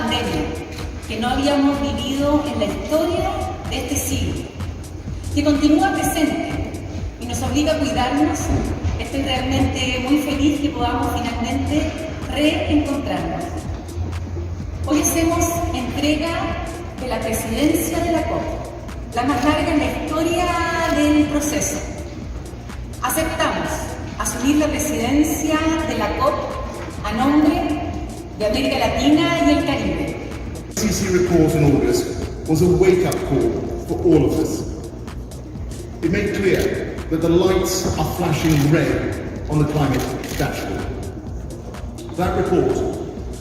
pandemia que no habíamos vivido en la historia de este siglo, que continúa presente y nos obliga a cuidarnos. Estoy realmente muy feliz que podamos finalmente reencontrarnos. Hoy hacemos entrega de la presidencia de la COP, la más larga en la historia del proceso. Aceptamos asumir la presidencia de la COP a nombre de América Latina y el Caribe. The IPCC report in August was a wake-up call for all of us. It made clear that the lights are flashing red on the climate dashboard. That report,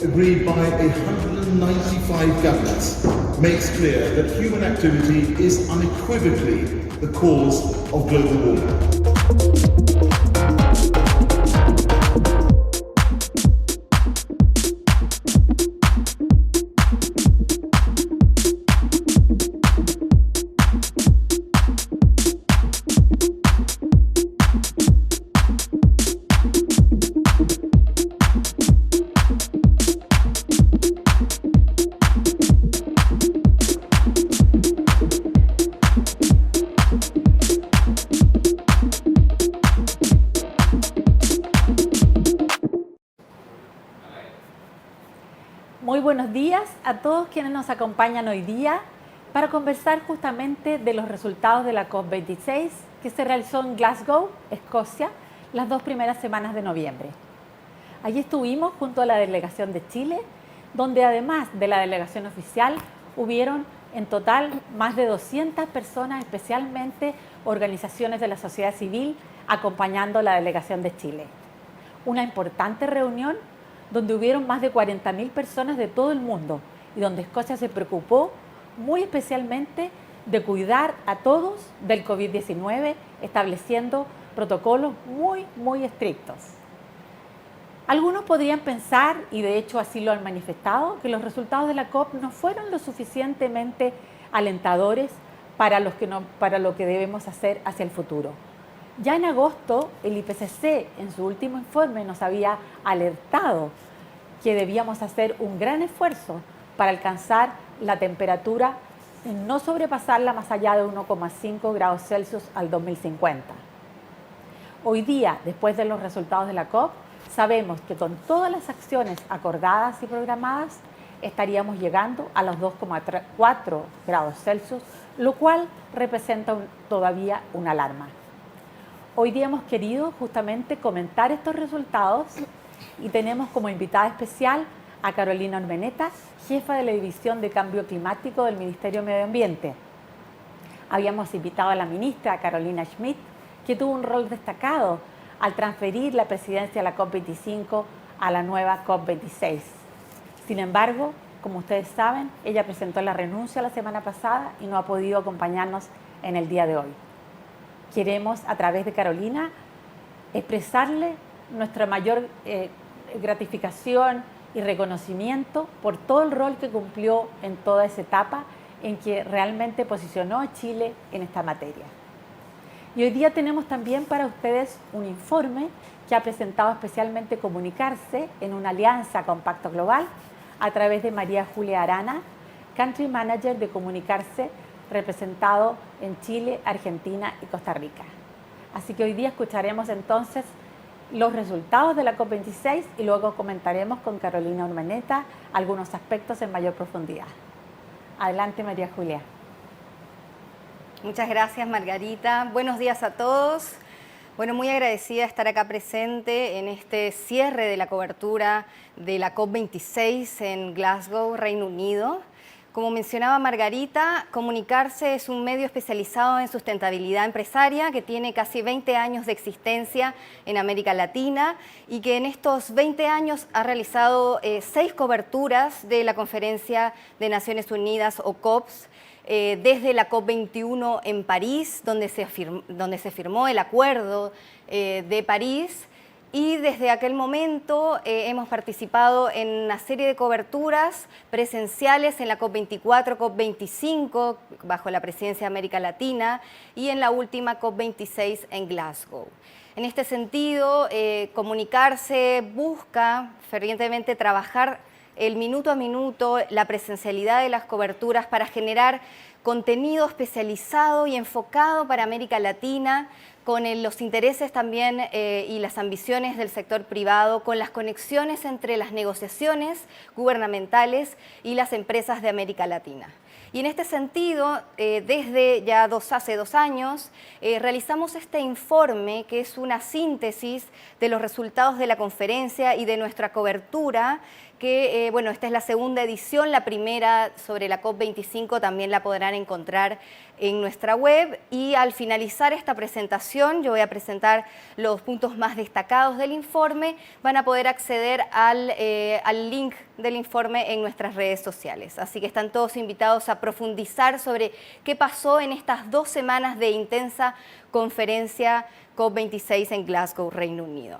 agreed by 195 governments, makes clear that human activity is unequivocally the cause of global warming. Muy buenos días a todos quienes nos acompañan hoy día para conversar justamente de los resultados de la COP26 que se realizó en Glasgow, Escocia, las 2 primeras semanas de noviembre. Allí estuvimos junto a la delegación de Chile, donde además de la delegación oficial hubieron en total más de 200 personas, especialmente organizaciones de la sociedad civil, acompañando a la delegación de Chile. Una importante reunión donde hubieron más de 40.000 personas de todo el mundo y donde Escocia se preocupó muy especialmente de cuidar a todos del COVID-19, estableciendo protocolos muy estrictos. Algunos podrían pensar, y de hecho así lo han manifestado, que los resultados de la COP no fueron lo suficientemente alentadores para lo que debemos hacer hacia el futuro. Ya en agosto, el IPCC, en su último informe, nos había alertado que debíamos hacer un gran esfuerzo para alcanzar la temperatura y no sobrepasarla más allá de 1,5 grados Celsius al 2050. Hoy día, después de los resultados de la COP, sabemos que con todas las acciones acordadas y programadas, estaríamos llegando a los 2,4 grados Celsius, lo cual representa todavía una alarma. Hoy día hemos querido justamente comentar estos resultados y tenemos como invitada especial a Carolina Urmeneta, jefa de la División de Cambio Climático del Ministerio de Medio Ambiente. Habíamos invitado a la ministra Carolina Schmidt, que tuvo un rol destacado al transferir la presidencia de la COP25 a la nueva COP26. Sin embargo, como ustedes saben, ella presentó la renuncia la semana pasada y no ha podido acompañarnos en el día de hoy. Queremos, a través de Carolina, expresarle nuestra mayor gratificación y reconocimiento por todo el rol que cumplió en toda esa etapa en que realmente posicionó a Chile en esta materia. Y hoy día tenemos también para ustedes un informe que ha presentado especialmente Comunicarse en una alianza con Pacto Global a través de María Julia Arana, Country Manager de Comunicarse, representado en Chile, Argentina y Costa Rica. Así que hoy día escucharemos entonces los resultados de la COP26 y luego comentaremos con Carolina Urmeneta algunos aspectos en mayor profundidad. Adelante, María Julia. Muchas gracias, Margarita. Buenos días a todos. Bueno, muy agradecida de estar acá presente en este cierre de la cobertura de la COP26 en Glasgow, Reino Unido. Como mencionaba Margarita, Comunicarse es un medio especializado en sustentabilidad empresaria que tiene casi 20 años de existencia en América Latina y que en estos 20 años ha realizado 6 coberturas de la Conferencia de Naciones Unidas o COPs, desde la COP21 en París, donde se firmó el Acuerdo de París. Y desde aquel momento hemos participado en una serie de coberturas presenciales en la COP24, COP25, bajo la presidencia de América Latina, y en la última COP26 en Glasgow. En este sentido, Comunicarse busca fervientemente trabajar el minuto a minuto, la presencialidad de las coberturas para generar contenido especializado y enfocado para América Latina, con los intereses también y las ambiciones del sector privado, con las conexiones entre las negociaciones gubernamentales y las empresas de América Latina. Y en este sentido, desde ya hace 2 años, realizamos este informe que es una síntesis de los resultados de la conferencia y de nuestra cobertura, que bueno, esta es la segunda edición, la primera sobre la COP25 también la podrán encontrar en nuestra web, y al finalizar esta presentación yo voy a presentar los puntos más destacados del informe. Van a poder acceder al link del informe en nuestras redes sociales, así que están todos invitados a profundizar sobre qué pasó en estas 2 semanas de intensa conferencia COP26 en Glasgow, Reino Unido.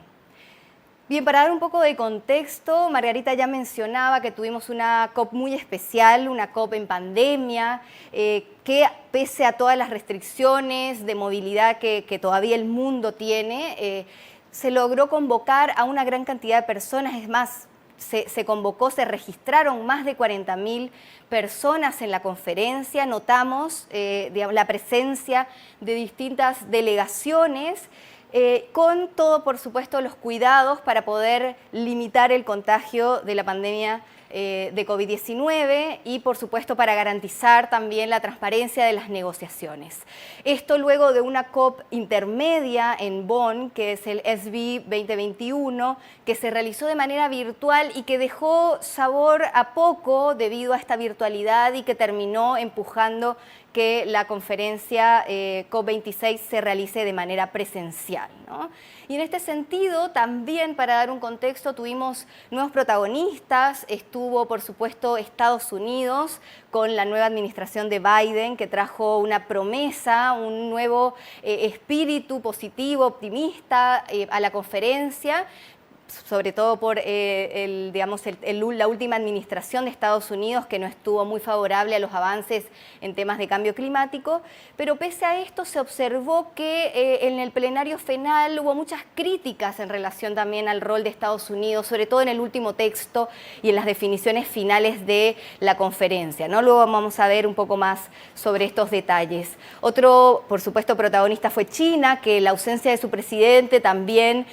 Bien, para dar un poco de contexto, Margarita ya mencionaba que tuvimos una COP muy especial, una COP en pandemia, que pese a todas las restricciones de movilidad que todavía el mundo tiene, se logró convocar a una gran cantidad de personas. Es más, se convocó, se registraron más de 40.000 personas en la conferencia. Notamos digamos, la presencia de distintas delegaciones, con todo, por supuesto, los cuidados para poder limitar el contagio de la pandemia de COVID-19 y, por supuesto, para garantizar también la transparencia de las negociaciones. Esto luego de una COP intermedia en Bonn, que es el SB 2021, que se realizó de manera virtual y que dejó sabor a poco debido a esta virtualidad y que terminó empujando que la conferencia COP26 se realice de manera presencial, ¿no? Y en este sentido, también para dar un contexto, tuvimos nuevos protagonistas. Estuvo, por supuesto, Estados Unidos con la nueva administración de Biden, que trajo una promesa, un nuevo espíritu positivo, optimista a la conferencia, sobre todo por la última administración de Estados Unidos, que no estuvo muy favorable a los avances en temas de cambio climático. Pero pese a esto se observó que en el plenario final hubo muchas críticas en relación también al rol de Estados Unidos, sobre todo en el último texto y en las definiciones finales de la conferencia, ¿no? Luego vamos a ver un poco más sobre estos detalles. Otro, por supuesto, protagonista fue China, que la ausencia de su presidente también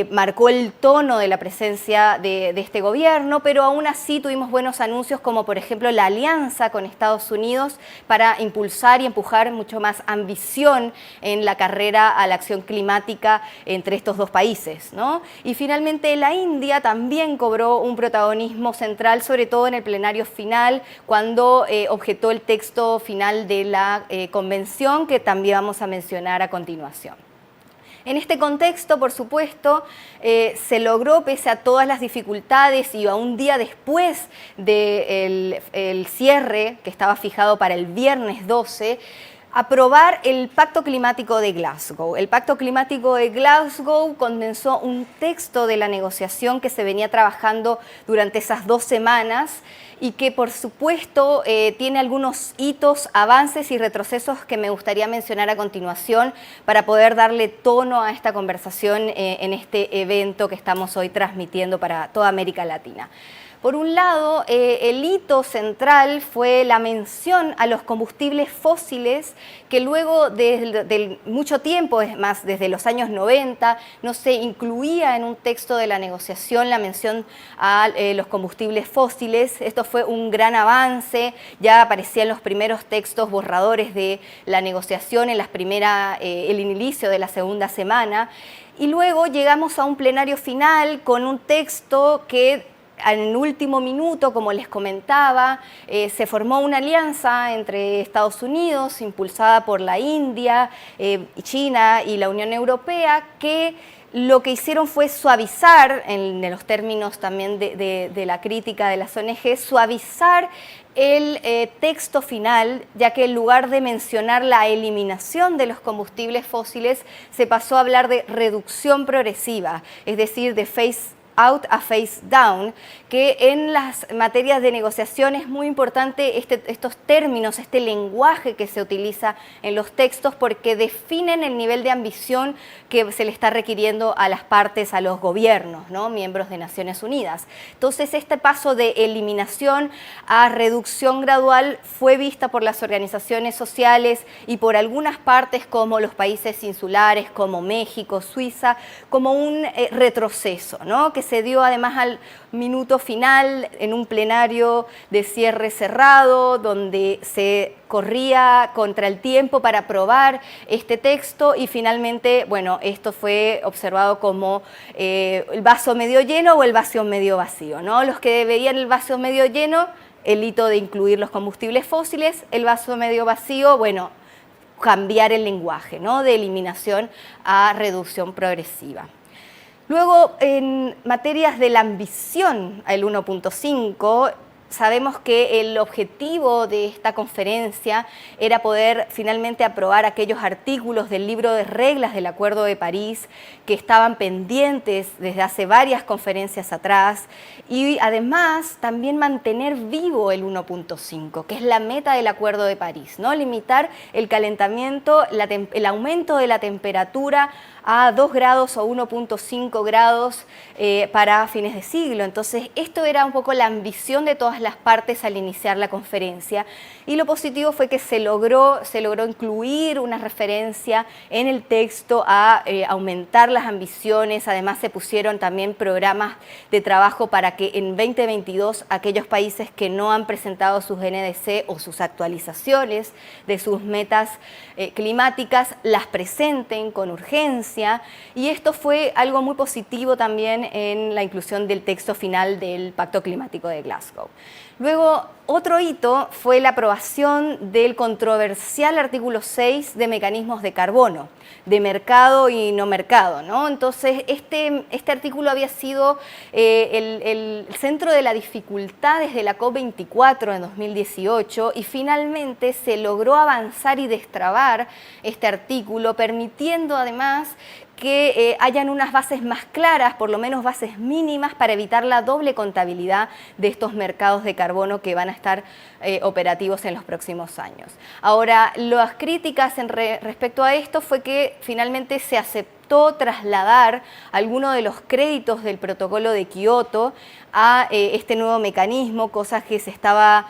marcó el tono de la presencia de este gobierno, pero aún así tuvimos buenos anuncios, como por ejemplo la alianza con Estados Unidos para impulsar y empujar mucho más ambición en la carrera a la acción climática entre estos 2 países, ¿no? Y finalmente la India también cobró un protagonismo central, sobre todo en el plenario final, cuando objetó el texto final de la convención, que también vamos a mencionar a continuación. En este contexto, por supuesto, se logró, pese a todas las dificultades y a un día después del cierre que estaba fijado para el viernes 12, aprobar el Pacto Climático de Glasgow. El Pacto Climático de Glasgow condensó un texto de la negociación que se venía trabajando durante esas 2 semanas y que, por supuesto, tiene algunos hitos, avances y retrocesos que me gustaría mencionar a continuación para poder darle tono a esta conversación en este evento que estamos hoy transmitiendo para toda América Latina. Por un lado, el hito central fue la mención a los combustibles fósiles, que luego de mucho tiempo, es más, desde los años 90, no se incluía en un texto de la negociación la mención a los combustibles fósiles. Esto fue un gran avance, ya aparecían los primeros textos borradores de la negociación en el inicio de la segunda semana, y luego llegamos a un plenario final con un texto que en último minuto, como les comentaba, se formó una alianza entre Estados Unidos, impulsada por la India, China y la Unión Europea, que lo que hicieron fue suavizar, en los términos también de la crítica de las ONG, suavizar el texto final, ya que en lugar de mencionar la eliminación de los combustibles fósiles, se pasó a hablar de reducción progresiva, es decir, de phase out a face down, que en las materias de negociación es muy importante estos términos, este lenguaje que se utiliza en los textos, porque definen el nivel de ambición que se le está requiriendo a las partes, a los gobiernos, ¿no?, miembros de Naciones Unidas. Entonces, este paso de eliminación a reducción gradual fue vista por las organizaciones sociales y por algunas partes, como los países insulares, como México, Suiza, como un retroceso, ¿no?, que se dio además al minuto final en un plenario de cierre cerrado, donde se corría contra el tiempo para aprobar este texto, y finalmente, bueno, esto fue observado como el vaso medio lleno o el vaso medio vacío, ¿no? Los que veían el vaso medio lleno, el hito de incluir los combustibles fósiles; el vaso medio vacío, bueno, cambiar el lenguaje, ¿no?, de eliminación a reducción progresiva. Luego, en materias de la ambición al 1.5, sabemos que el objetivo de esta conferencia era poder finalmente aprobar aquellos artículos del libro de reglas del Acuerdo de París que estaban pendientes desde hace varias conferencias atrás, y además también mantener vivo el 1.5, que es la meta del Acuerdo de París, ¿no?, limitar el calentamiento, el aumento de la temperatura a 2 grados o 1.5 grados para fines de siglo. Entonces, esto era un poco la ambición de todas las partes al iniciar la conferencia, y lo positivo fue que se logró incluir una referencia en el texto a aumentar las ambiciones. Además, se pusieron también programas de trabajo para que en 2022 aquellos países que no han presentado sus NDC o sus actualizaciones de sus metas climáticas las presenten con urgencia, y esto fue algo muy positivo también en la inclusión del texto final del Pacto Climático de Glasgow. Luego, otro hito fue la aprobación del controversial artículo 6 de mecanismos de carbono, de mercado y no mercado, ¿no? Entonces, este artículo había sido el centro de la dificultad desde la COP24 en 2018, y finalmente se logró avanzar y destrabar este artículo, permitiendo además que hayan unas bases más claras, por lo menos bases mínimas, para evitar la doble contabilidad de estos mercados de carbono que van a estar operativos en los próximos años. Ahora, las críticas respecto a esto fue que finalmente se aceptó trasladar algunos de los créditos del protocolo de Kioto a este nuevo mecanismo, cosas que se estaba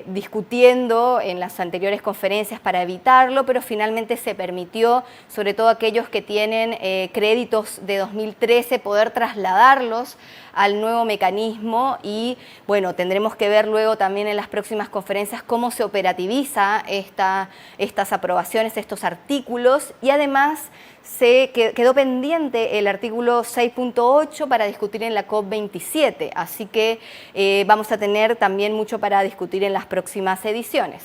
discutiendo en las anteriores conferencias para evitarlo, pero finalmente se permitió, sobre todo aquellos que tienen créditos de 2013, poder trasladarlos al nuevo mecanismo. Y bueno, tendremos que ver luego también en las próximas conferencias cómo se operativiza estas aprobaciones, estos artículos, y además se quedó pendiente el artículo 6.8 para discutir en la COP27, así que vamos a tener también mucho para discutir en las próximas ediciones.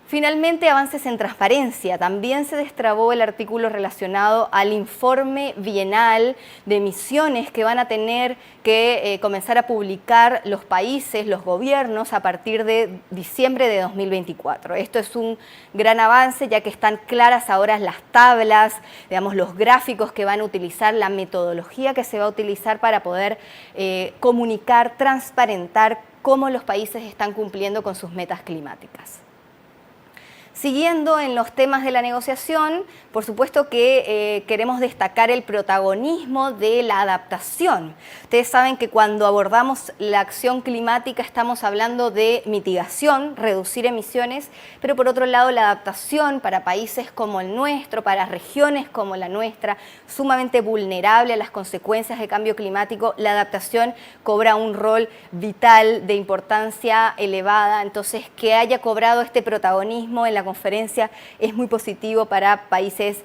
Finalmente, avances en transparencia. También se destrabó el artículo relacionado al informe bienal de emisiones que van a tener que comenzar a publicar los países, los gobiernos, a partir de diciembre de 2024. Esto es un gran avance, ya que están claras ahora las tablas, digamos, los gráficos que van a utilizar, la metodología que se va a utilizar para poder comunicar, transparentar cómo los países están cumpliendo con sus metas climáticas. Siguiendo en los temas de la negociación, por supuesto que queremos destacar el protagonismo de la adaptación. Ustedes saben que cuando abordamos la acción climática estamos hablando de mitigación, reducir emisiones, pero por otro lado la adaptación para países como el nuestro, para regiones como la nuestra, sumamente vulnerable a las consecuencias del cambio climático, la adaptación cobra un rol vital, de importancia elevada. Entonces, que haya cobrado este protagonismo en la conferencia es muy positivo para países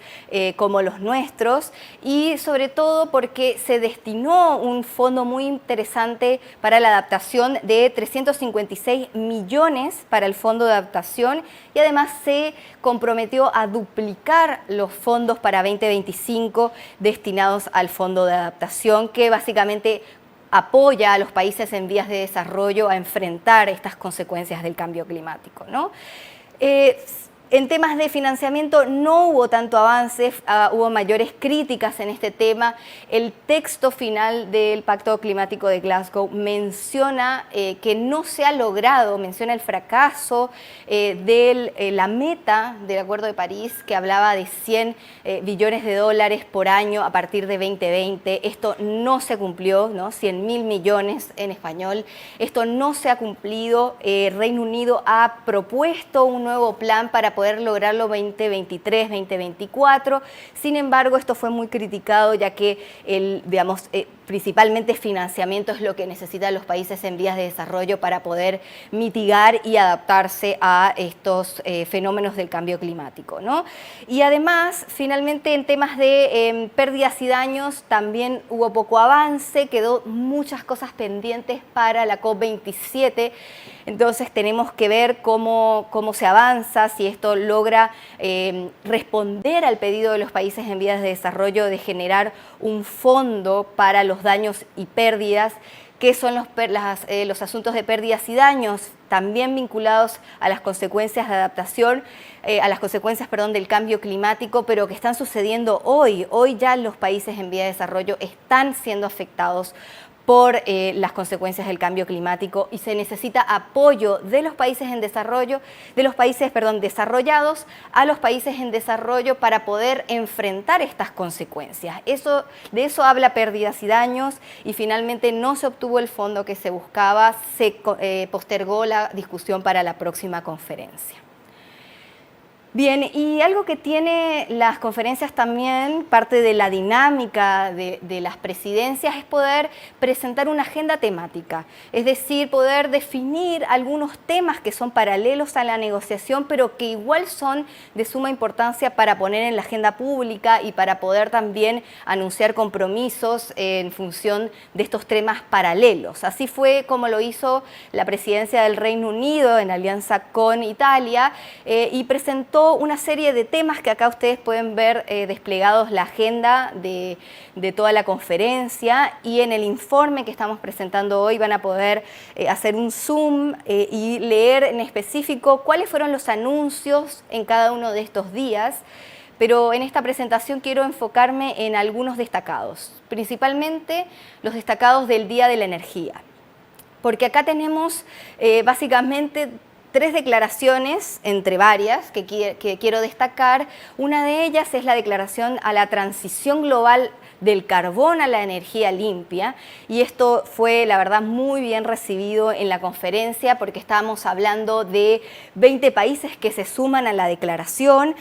como los nuestros, y sobre todo porque se destinó un fondo muy interesante para la adaptación de 356 millones para el fondo de adaptación, y además se comprometió a duplicar los fondos para 2025 destinados al fondo de adaptación, que básicamente apoya a los países en vías de desarrollo a enfrentar estas consecuencias del cambio climático, ¿no? En temas de financiamiento no hubo tanto avance, hubo mayores críticas en este tema. El texto final del Pacto Climático de Glasgow menciona que no se ha logrado, menciona el fracaso de la meta del Acuerdo de París, que hablaba de 100 billones de dólares por año a partir de 2020. Esto no se cumplió, ¿no? 100.000 millones en español. Esto no se ha cumplido. Reino Unido ha propuesto un nuevo plan para poder lograrlo 2023, 2024. Sin embargo, esto fue muy criticado, ya que principalmente financiamiento es lo que necesitan los países en vías de desarrollo para poder mitigar y adaptarse a estos fenómenos del cambio climático, ¿no? Y además, finalmente, en temas de pérdidas y daños también hubo poco avance, quedó muchas cosas pendientes para la COP27. Entonces tenemos que ver cómo se avanza, si esto logra responder al pedido de los países en vías de desarrollo de generar un fondo para los daños y pérdidas. ¿Qué son los asuntos de pérdidas y daños? También vinculados a las consecuencias de adaptación, a las consecuencias, del cambio climático, pero que están sucediendo hoy. Hoy ya los países en vías de desarrollo están siendo afectados por las consecuencias del cambio climático y se necesita apoyo de los países en desarrollo, desarrollados a los países en desarrollo para poder enfrentar estas consecuencias. De eso habla pérdidas y daños, y finalmente no se obtuvo el fondo que se buscaba, se postergó la discusión para la próxima conferencia. Bien, y algo que tiene las conferencias también, parte de la dinámica de las presidencias, es poder presentar una agenda temática, es decir, poder definir algunos temas que son paralelos a la negociación, pero que igual son de suma importancia para poner en la agenda pública y para poder también anunciar compromisos en función de estos temas paralelos. Así fue como lo hizo la presidencia del Reino Unido en alianza con Italia y presentó una serie de temas que acá ustedes pueden ver desplegados la agenda de toda la conferencia, y en el informe que estamos presentando hoy van a poder hacer un zoom y leer en específico cuáles fueron los anuncios en cada uno de estos días. Pero en esta presentación quiero enfocarme en algunos destacados, principalmente los destacados del Día de la Energía, porque acá tenemos básicamente 3 declaraciones, entre varias, que quiero destacar. Una de ellas es la declaración a la transición global del carbón a la energía limpia, y esto fue, la verdad, muy bien recibido en la conferencia, porque estábamos hablando de 20 países que se suman a la declaración,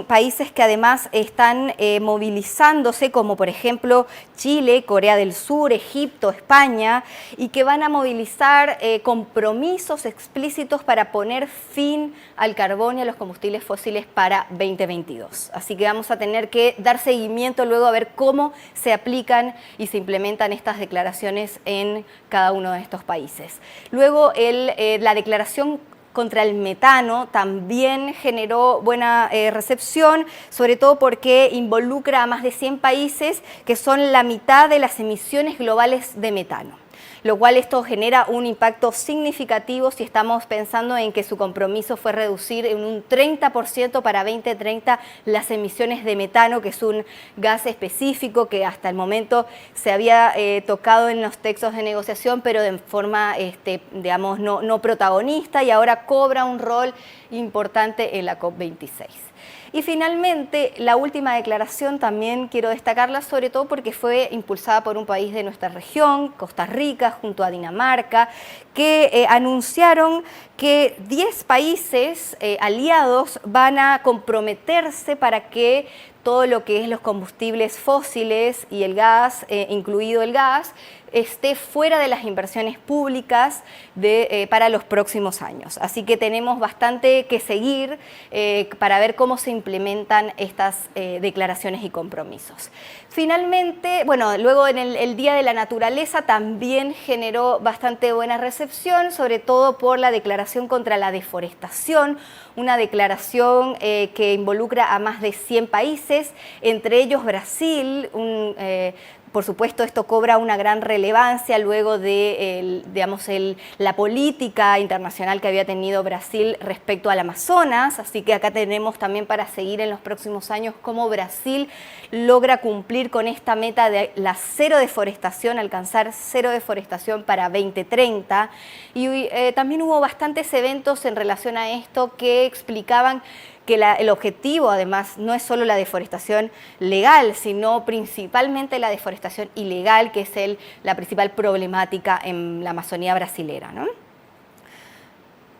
países que además están movilizándose, como por ejemplo Chile, Corea del Sur, Egipto, España, y que van a movilizar compromisos explícitos para poner fin al carbón y a los combustibles fósiles para 2022. Así que vamos a tener que dar seguimiento luego a ver cómo se aplican y se implementan estas declaraciones en cada uno de estos países. Luego, la declaración contra el metano también generó buena recepción, sobre todo porque involucra a más de 100 países, que son la mitad de las emisiones globales de metano, lo cual esto genera un impacto significativo si estamos pensando en que su compromiso fue reducir en un 30% para 2030 las emisiones de metano, que es un gas específico que hasta el momento se había tocado en los textos de negociación, pero de forma, no protagonista, y ahora cobra un rol importante en la COP26. Y finalmente, la última declaración también quiero destacarla, sobre todo porque fue impulsada por un país de nuestra región, Costa Rica, junto a Dinamarca, que anunciaron que 10 países aliados van a comprometerse para que todo lo que es los combustibles fósiles y el gas, incluido el gas, esté fuera de las inversiones públicas para los próximos años. Así que tenemos bastante que seguir para ver cómo se implementan estas declaraciones y compromisos. Finalmente, luego en el Día de la Naturaleza también generó bastante buena recepción, sobre todo por la declaración contra la deforestación, una declaración que involucra a más de 100 países, países, entre ellos Brasil. Por supuesto, esto cobra una gran relevancia luego de la política internacional que había tenido Brasil respecto al Amazonas, así que acá tenemos también para seguir en los próximos años cómo Brasil logra cumplir con esta meta de la cero deforestación, alcanzar cero deforestación para 2030. Y también hubo bastantes eventos en relación a esto que explicaban que el objetivo, además, no es solo la deforestación legal, sino principalmente la deforestación ilegal, que es la principal problemática en la Amazonía brasilera, ¿no?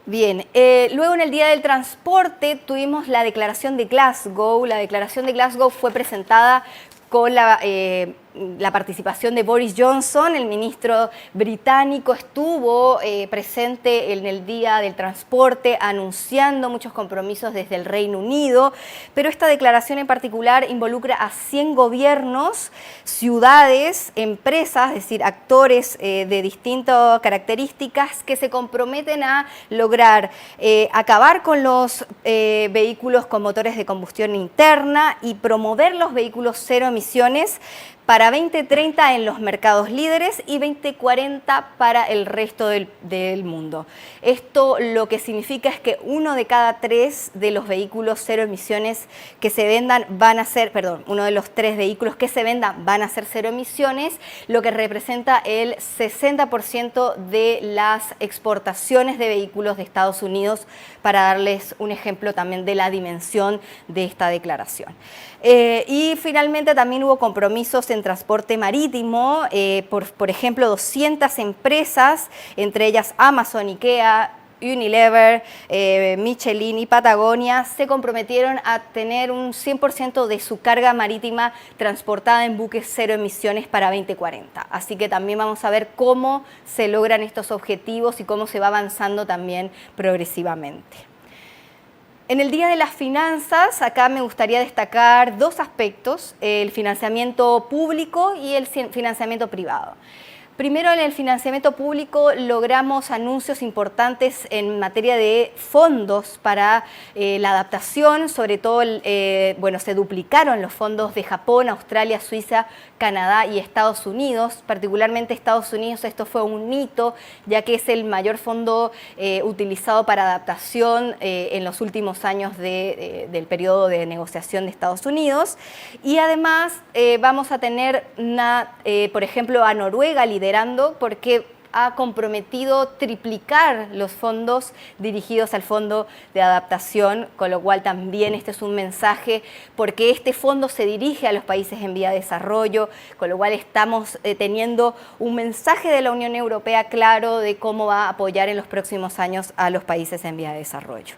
Bien, luego en el Día del Transporte tuvimos la Declaración de Glasgow. La Declaración de Glasgow fue presentada con la participación de Boris Johnson. El ministro británico estuvo presente en el Día del Transporte anunciando muchos compromisos desde el Reino Unido, pero esta declaración en particular involucra a 100 gobiernos, ciudades, empresas, es decir, actores de distintas características que se comprometen a lograr acabar con los vehículos con motores de combustión interna y promover los vehículos cero emisiones para 2030 en los mercados líderes y 2040 para el resto del mundo. Esto lo que significa es que uno de cada 3 de los vehículos cero emisiones que se vendan uno de los 3 vehículos que se vendan van a ser cero emisiones, lo que representa el 60% de las exportaciones de vehículos de Estados Unidos, para darles un ejemplo también de la dimensión de esta declaración. Y finalmente también hubo compromisos en transporte marítimo, por ejemplo 200 empresas, entre ellas Amazon, IKEA, Unilever, Michelin y Patagonia, se comprometieron a tener un 100% de su carga marítima transportada en buques cero emisiones para 2040. Así que también vamos a ver cómo se logran estos objetivos y cómo se va avanzando también progresivamente. En el Día de las Finanzas, acá me gustaría destacar 2 aspectos: el financiamiento público y el financiamiento privado. Primero, en el financiamiento público logramos anuncios importantes en materia de fondos para la adaptación, sobre todo, se duplicaron los fondos de Japón, Australia, Suiza, Canadá y Estados Unidos. Particularmente Estados Unidos, esto fue un hito, ya que es el mayor fondo utilizado para adaptación en los últimos años del periodo de negociación de Estados Unidos. Y además vamos a tener, por ejemplo, a Noruega liderando, porque ha comprometido triplicar los fondos dirigidos al Fondo de Adaptación, con lo cual también este es un mensaje, porque este fondo se dirige a los países en vía de desarrollo, con lo cual estamos teniendo un mensaje de la Unión Europea claro de cómo va a apoyar en los próximos años a los países en vía de desarrollo.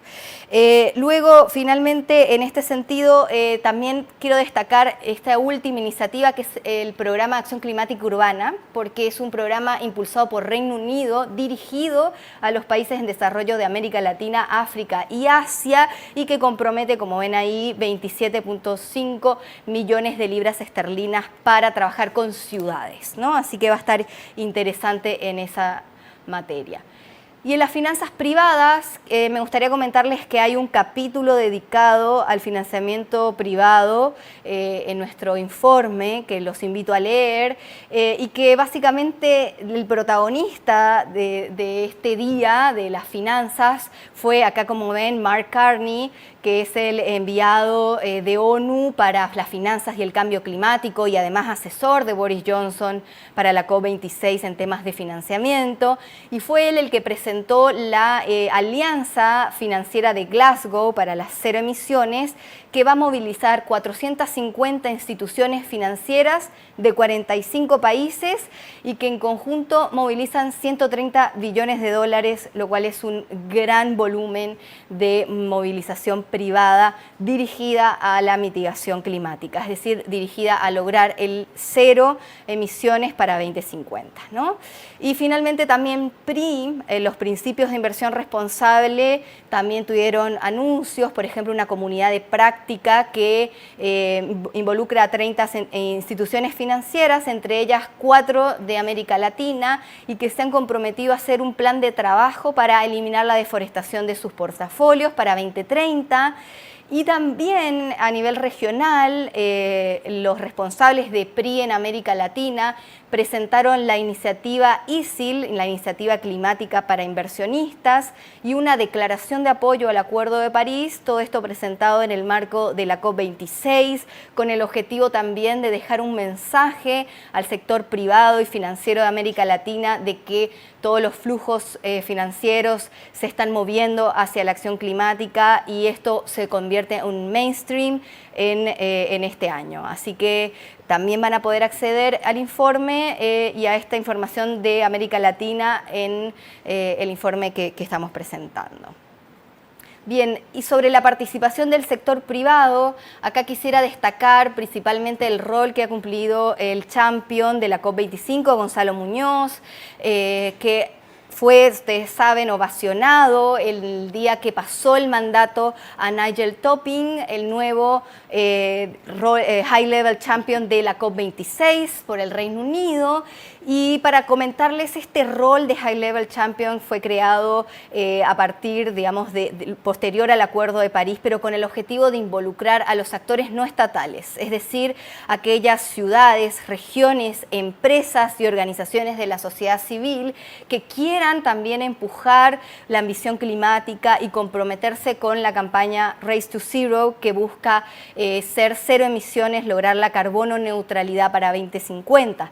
Luego, finalmente, en este sentido, también quiero destacar esta última iniciativa, que es el Programa de Acción Climática Urbana, porque es un programa impulsado por Reino Unido, dirigido a los países en desarrollo de América Latina, África y Asia, y que compromete, como ven ahí, 27.5 millones de libras esterlinas para trabajar con ciudades, ¿no? Así que va a estar interesante en esa materia. Y en las finanzas privadas, me gustaría comentarles que hay un capítulo dedicado al financiamiento privado en nuestro informe, que los invito a leer, y que básicamente el protagonista de este día de las finanzas fue, acá como ven, Mark Carney, que es el enviado de ONU para las finanzas y el cambio climático y además asesor de Boris Johnson para la COP26 en temas de financiamiento, y fue él el que presentó la Alianza Financiera de Glasgow para las cero emisiones, que va a movilizar 450 instituciones financieras de 45 países y que en conjunto movilizan 130 billones de dólares, lo cual es un gran volumen de movilización privada dirigida a la mitigación climática, es decir, dirigida a lograr el cero emisiones para 2050, ¿no? Y finalmente también PRI, los principios de inversión responsable, también tuvieron anuncios, por ejemplo, una comunidad de práctica que involucra a 30 instituciones financieras, entre ellas 4 de América Latina, y que se han comprometido a hacer un plan de trabajo para eliminar la deforestación de sus portafolios para 2030. Y también a nivel regional, los responsables de PRI en América Latina presentaron la iniciativa ISIL, la Iniciativa Climática para Inversionistas, y una declaración de apoyo al Acuerdo de París, todo esto presentado en el marco de la COP26, con el objetivo también de dejar un mensaje al sector privado y financiero de América Latina de que todos los flujos financieros se están moviendo hacia la acción climática y esto se convierte en un mainstream en este año. Así que también van a poder acceder al informe y a esta información de América Latina en el informe que estamos presentando. Bien, y sobre la participación del sector privado, acá quisiera destacar principalmente el rol que ha cumplido el champion de la COP25, Gonzalo Muñoz, que fue, ustedes saben, ovacionado el día que pasó el mandato a Nigel Topping, el nuevo High Level Champion de la COP26 por el Reino Unido. Y para comentarles, este rol de High Level Champion fue creado a partir, digamos, posterior al Acuerdo de París, pero con el objetivo de involucrar a los actores no estatales, es decir, aquellas ciudades, regiones, empresas y organizaciones de la sociedad civil que quieran también empujar la ambición climática y comprometerse con la campaña Race to Zero, que busca ser cero emisiones, lograr la carbono neutralidad para 2050.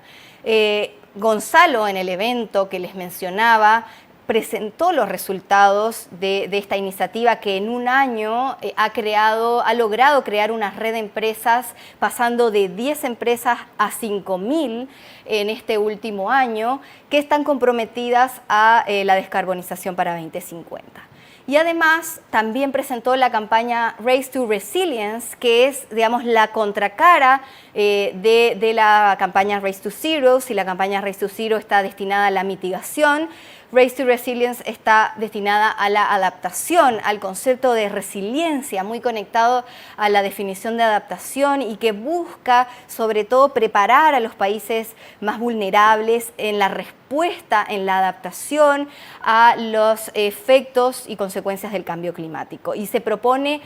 Gonzalo, en el evento que les mencionaba, presentó los resultados de esta iniciativa que en un año ha logrado crear una red de empresas, pasando de 10 empresas a 5.000 en este último año, que están comprometidas a la descarbonización para 2050. Y además también presentó la campaña Race to Resilience, que es, digamos, la contracara de la campaña Race to Zero. Si la campaña Race to Zero está destinada a la mitigación, Race to Resilience está destinada a la adaptación, al concepto de resiliencia, muy conectado a la definición de adaptación y que busca sobre todo preparar a los países más vulnerables en la respuesta, en la adaptación a los efectos y consecuencias del cambio climático. Y se propone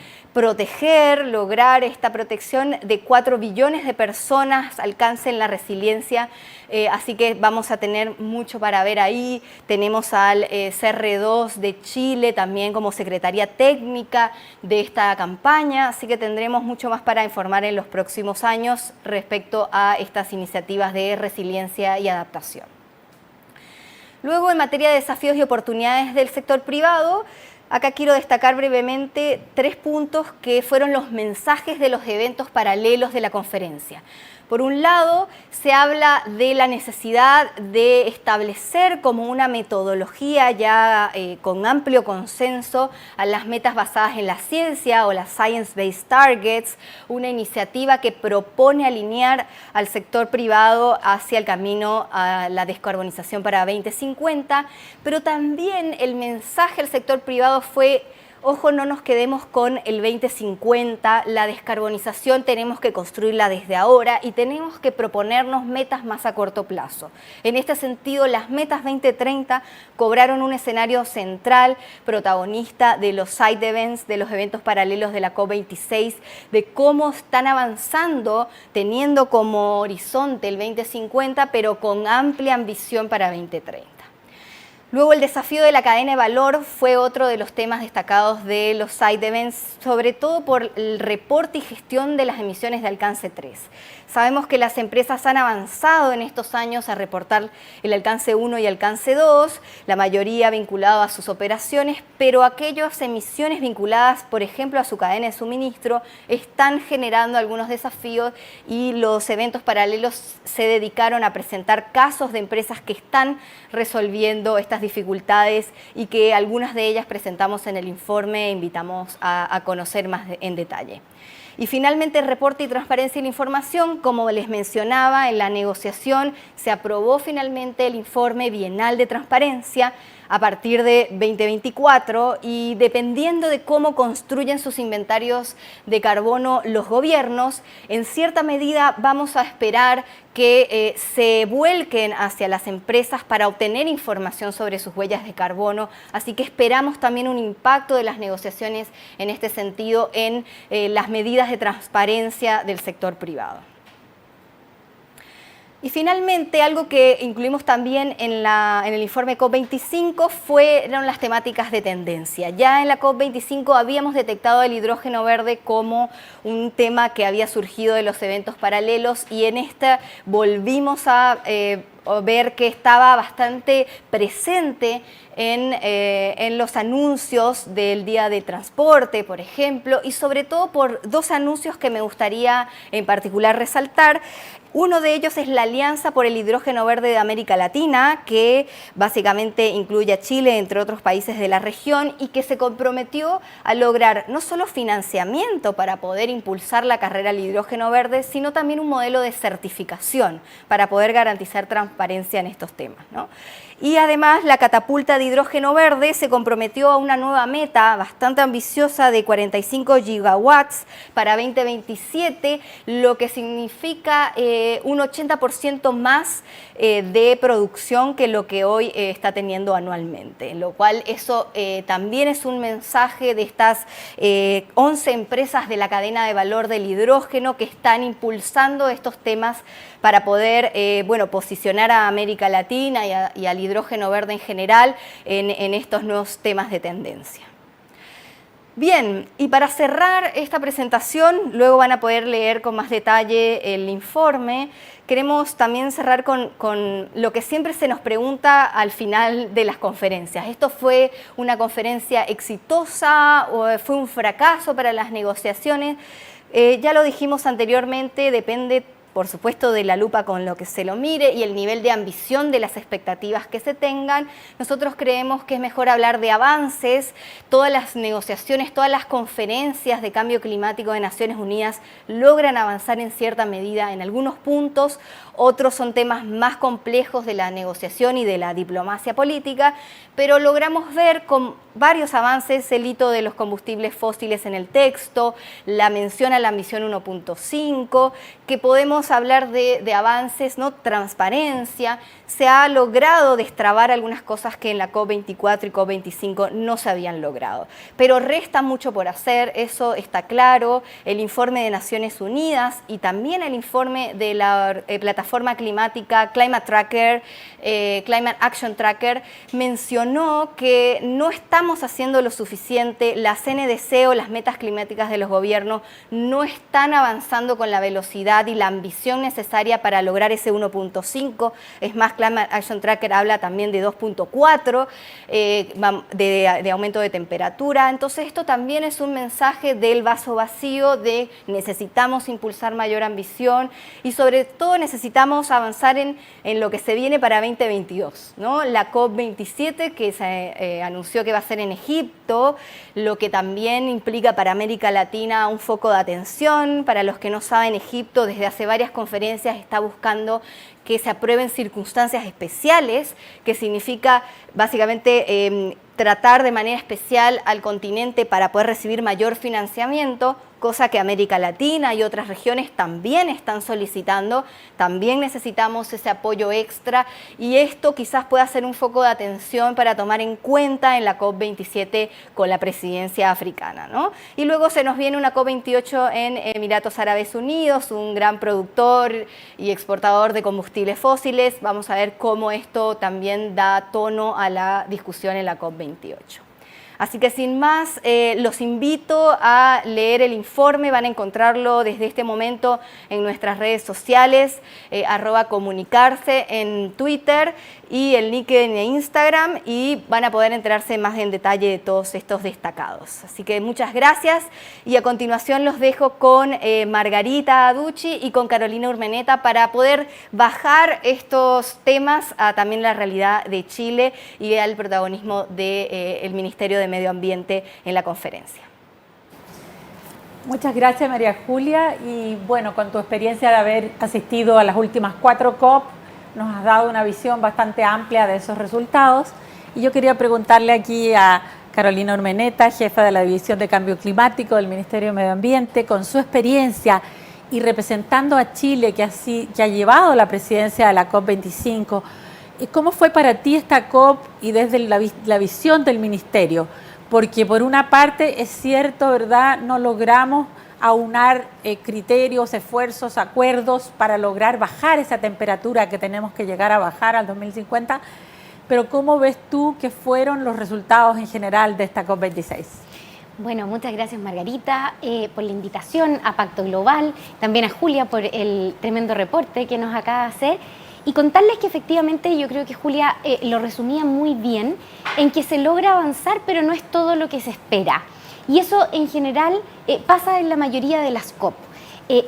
lograr esta protección de 4 billones de personas, alcancen la resiliencia, así que vamos a tener mucho para ver ahí. Tenemos al CR2 de Chile también como secretaría técnica de esta campaña, así que tendremos mucho más para informar en los próximos años respecto a estas iniciativas de resiliencia y adaptación. Luego, en materia de desafíos y oportunidades del sector privado, acá quiero destacar brevemente 3 puntos que fueron los mensajes de los eventos paralelos de la conferencia. Por un lado, se habla de la necesidad de establecer como una metodología ya con amplio consenso a las metas basadas en la ciencia o las Science-Based Targets, una iniciativa que propone alinear al sector privado hacia el camino a la descarbonización para 2050, pero también el mensaje al sector privado fue: ojo, no nos quedemos con el 2050, la descarbonización tenemos que construirla desde ahora y tenemos que proponernos metas más a corto plazo. En este sentido, las metas 2030 cobraron un escenario central, protagonista de los side events, de los eventos paralelos de la COP26, de cómo están avanzando teniendo como horizonte el 2050, pero con amplia ambición para 2030. Luego, el desafío de la cadena de valor fue otro de los temas destacados de los side events, sobre todo por el reporte y gestión de las emisiones de alcance 3. Sabemos que las empresas han avanzado en estos años a reportar el alcance 1 y alcance 2, la mayoría vinculado a sus operaciones, pero aquellas emisiones vinculadas, por ejemplo, a su cadena de suministro, están generando algunos desafíos y los eventos paralelos se dedicaron a presentar casos de empresas que están resolviendo estas dificultades y que algunas de ellas presentamos en el informe e invitamos a conocer más en detalle. Y finalmente, el reporte y transparencia de la información, como les mencionaba, en la negociación se aprobó finalmente el informe bienal de transparencia a partir de 2024 y dependiendo de cómo construyen sus inventarios de carbono los gobiernos, en cierta medida vamos a esperar que se vuelquen hacia las empresas para obtener información sobre sus huellas de carbono, así que esperamos también un impacto de las negociaciones en este sentido en las medidas de transparencia del sector privado. Y finalmente, algo que incluimos también en el informe COP25 fueron las temáticas de tendencia. Ya en la COP25 habíamos detectado el hidrógeno verde como un tema que había surgido de los eventos paralelos y en esta volvimos a ver que estaba bastante presente en los anuncios del Día de Transporte, por ejemplo, y sobre todo por dos anuncios que me gustaría en particular resaltar. Uno de ellos es la Alianza por el Hidrógeno Verde de América Latina, que básicamente incluye a Chile, entre otros países de la región, y que se comprometió a lograr no solo financiamiento para poder impulsar la carrera al hidrógeno verde, sino también un modelo de certificación para poder garantizar transparencia en estos temas, ¿no? Y además la catapulta de hidrógeno verde se comprometió a una nueva meta bastante ambiciosa de 45 gigawatts para 2027, lo que significa un 80% más de producción que lo que hoy está teniendo anualmente, lo cual eso también es un mensaje de estas 11 empresas de la cadena de valor del hidrógeno que están impulsando estos temas para poder posicionar a América Latina y al hidrógeno verde en general en estos nuevos temas de tendencia. Bien, y para cerrar esta presentación, luego van a poder leer con más detalle el informe. Queremos también cerrar con lo que siempre se nos pregunta al final de las conferencias. ¿Esto fue una conferencia exitosa o fue un fracaso para las negociaciones? Ya lo dijimos anteriormente, depende por supuesto de la lupa con lo que se lo mire y el nivel de ambición de las expectativas que se tengan. Nosotros creemos que es mejor hablar de avances. Todas las negociaciones, todas las conferencias de cambio climático de Naciones Unidas logran avanzar en cierta medida en algunos puntos, otros son temas más complejos de la negociación y de la diplomacia política, pero logramos ver con varios avances el hito de los combustibles fósiles en el texto, la mención a la misión 1.5, que podemos hablar de avances, ¿no? Transparencia. Se ha logrado destrabar algunas cosas que en la COP24 y COP25 no se habían logrado. Pero resta mucho por hacer, eso está claro. El informe de Naciones Unidas y también el informe de la plataforma climática Climate Tracker, Climate Action Tracker, mencionó que no estamos haciendo lo suficiente, las NDC o las metas climáticas de los gobiernos no están avanzando con la velocidad y la ambición necesaria para lograr ese 1.5. Es más, Climate Action Tracker habla también de 2.4 de aumento de temperatura. Entonces esto también es un mensaje del vaso vacío de necesitamos impulsar mayor ambición y sobre todo necesitamos avanzar en lo que se viene para 2022, ¿no? La COP27 que se anunció que va a ser en Egipto, lo que también implica para América Latina un foco de atención. Para los que no saben, Egipto desde hace varias conferencias está buscando que se aprueben circunstancias especiales, que significa básicamente tratar de manera especial al continente para poder recibir mayor financiamiento, cosa que América Latina y otras regiones también están solicitando. También necesitamos ese apoyo extra y esto quizás pueda ser un foco de atención para tomar en cuenta en la COP27 con la presidencia africana, ¿no? Y luego se nos viene una COP28 en Emiratos Árabes Unidos, un gran productor y exportador de combustibles fósiles. Vamos a ver cómo esto también da tono a la discusión en la COP28. Así que sin más, los invito a leer el informe, van a encontrarlo desde este momento en nuestras redes sociales, @comunicarse en Twitter y el LinkedIn e Instagram, y van a poder enterarse más en detalle de todos estos destacados. Así que muchas gracias y a continuación los dejo con Margarita Ducci y con Carolina Urmeneta para poder bajar estos temas a también la realidad de Chile y al protagonismo del Ministerio de Medio Ambiente en la conferencia. Muchas gracias, María Julia. Y bueno, con tu experiencia de haber asistido a las últimas 4 COP, nos has dado una visión bastante amplia de esos resultados. Y yo quería preguntarle aquí a Carolina Urmeneta, jefa de la División de Cambio Climático del Ministerio de Medio Ambiente, con su experiencia y representando a Chile, que ha llevado la presidencia de la COP25, ¿cómo fue para ti esta COP y desde la visión del Ministerio? Porque por una parte es cierto, ¿verdad?, no logramos aunar criterios, esfuerzos, acuerdos para lograr bajar esa temperatura que tenemos que llegar a bajar al 2050, pero ¿cómo ves tú que fueron los resultados en general de esta COP26? Bueno, muchas gracias Margarita por la invitación a Pacto Global, también a Julia por el tremendo reporte que nos acaba de hacer y contarles que efectivamente yo creo que Julia lo resumía muy bien en que se logra avanzar pero no es todo lo que se espera y eso en general pasa en la mayoría de las COP.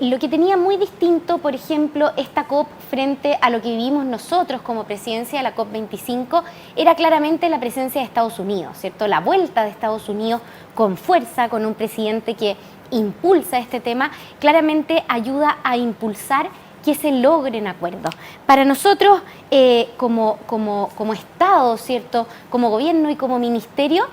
Lo que tenía muy distinto, por ejemplo, esta COP frente a lo que vivimos nosotros como presidencia de la COP25 era claramente la presencia de Estados Unidos, ¿cierto? La vuelta de Estados Unidos con fuerza, con un presidente que impulsa este tema, claramente ayuda a impulsar que se logren acuerdos. Para nosotros, como Estado, ¿cierto? Como gobierno y como ministerio,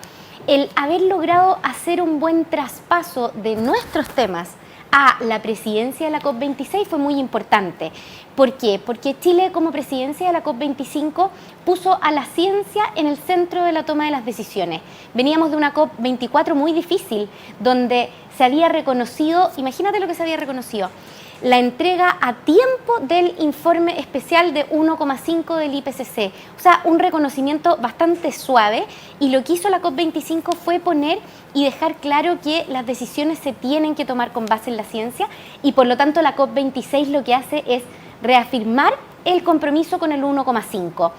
el haber logrado hacer un buen traspaso de nuestros temas a la presidencia de la COP26 fue muy importante. ¿Por qué? Porque Chile como presidencia de la COP25 puso a la ciencia en el centro de la toma de las decisiones. Veníamos de una COP24 muy difícil, donde se había reconocido, imagínate lo que se había reconocido, la entrega a tiempo del informe especial de 1,5 del IPCC. O sea, un reconocimiento bastante suave y lo que hizo la COP25 fue poner y dejar claro que las decisiones se tienen que tomar con base en la ciencia y por lo tanto la COP26 lo que hace es reafirmar el compromiso con el 1,5.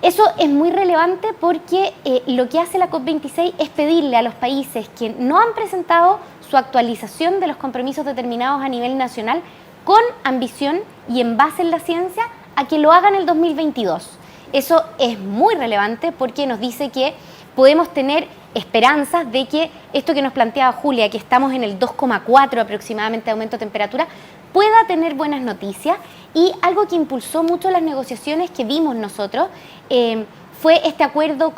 Eso es muy relevante porque lo que hace la COP26 es pedirle a los países que no han presentado su actualización de los compromisos determinados a nivel nacional con ambición y en base en la ciencia a que lo hagan el 2022. Eso es muy relevante porque nos dice que podemos tener esperanzas de que esto que nos planteaba Julia, que estamos en el 2,4 aproximadamente de aumento de temperatura, pueda tener buenas noticias y algo que impulsó mucho las negociaciones que vimos nosotros fue este acuerdo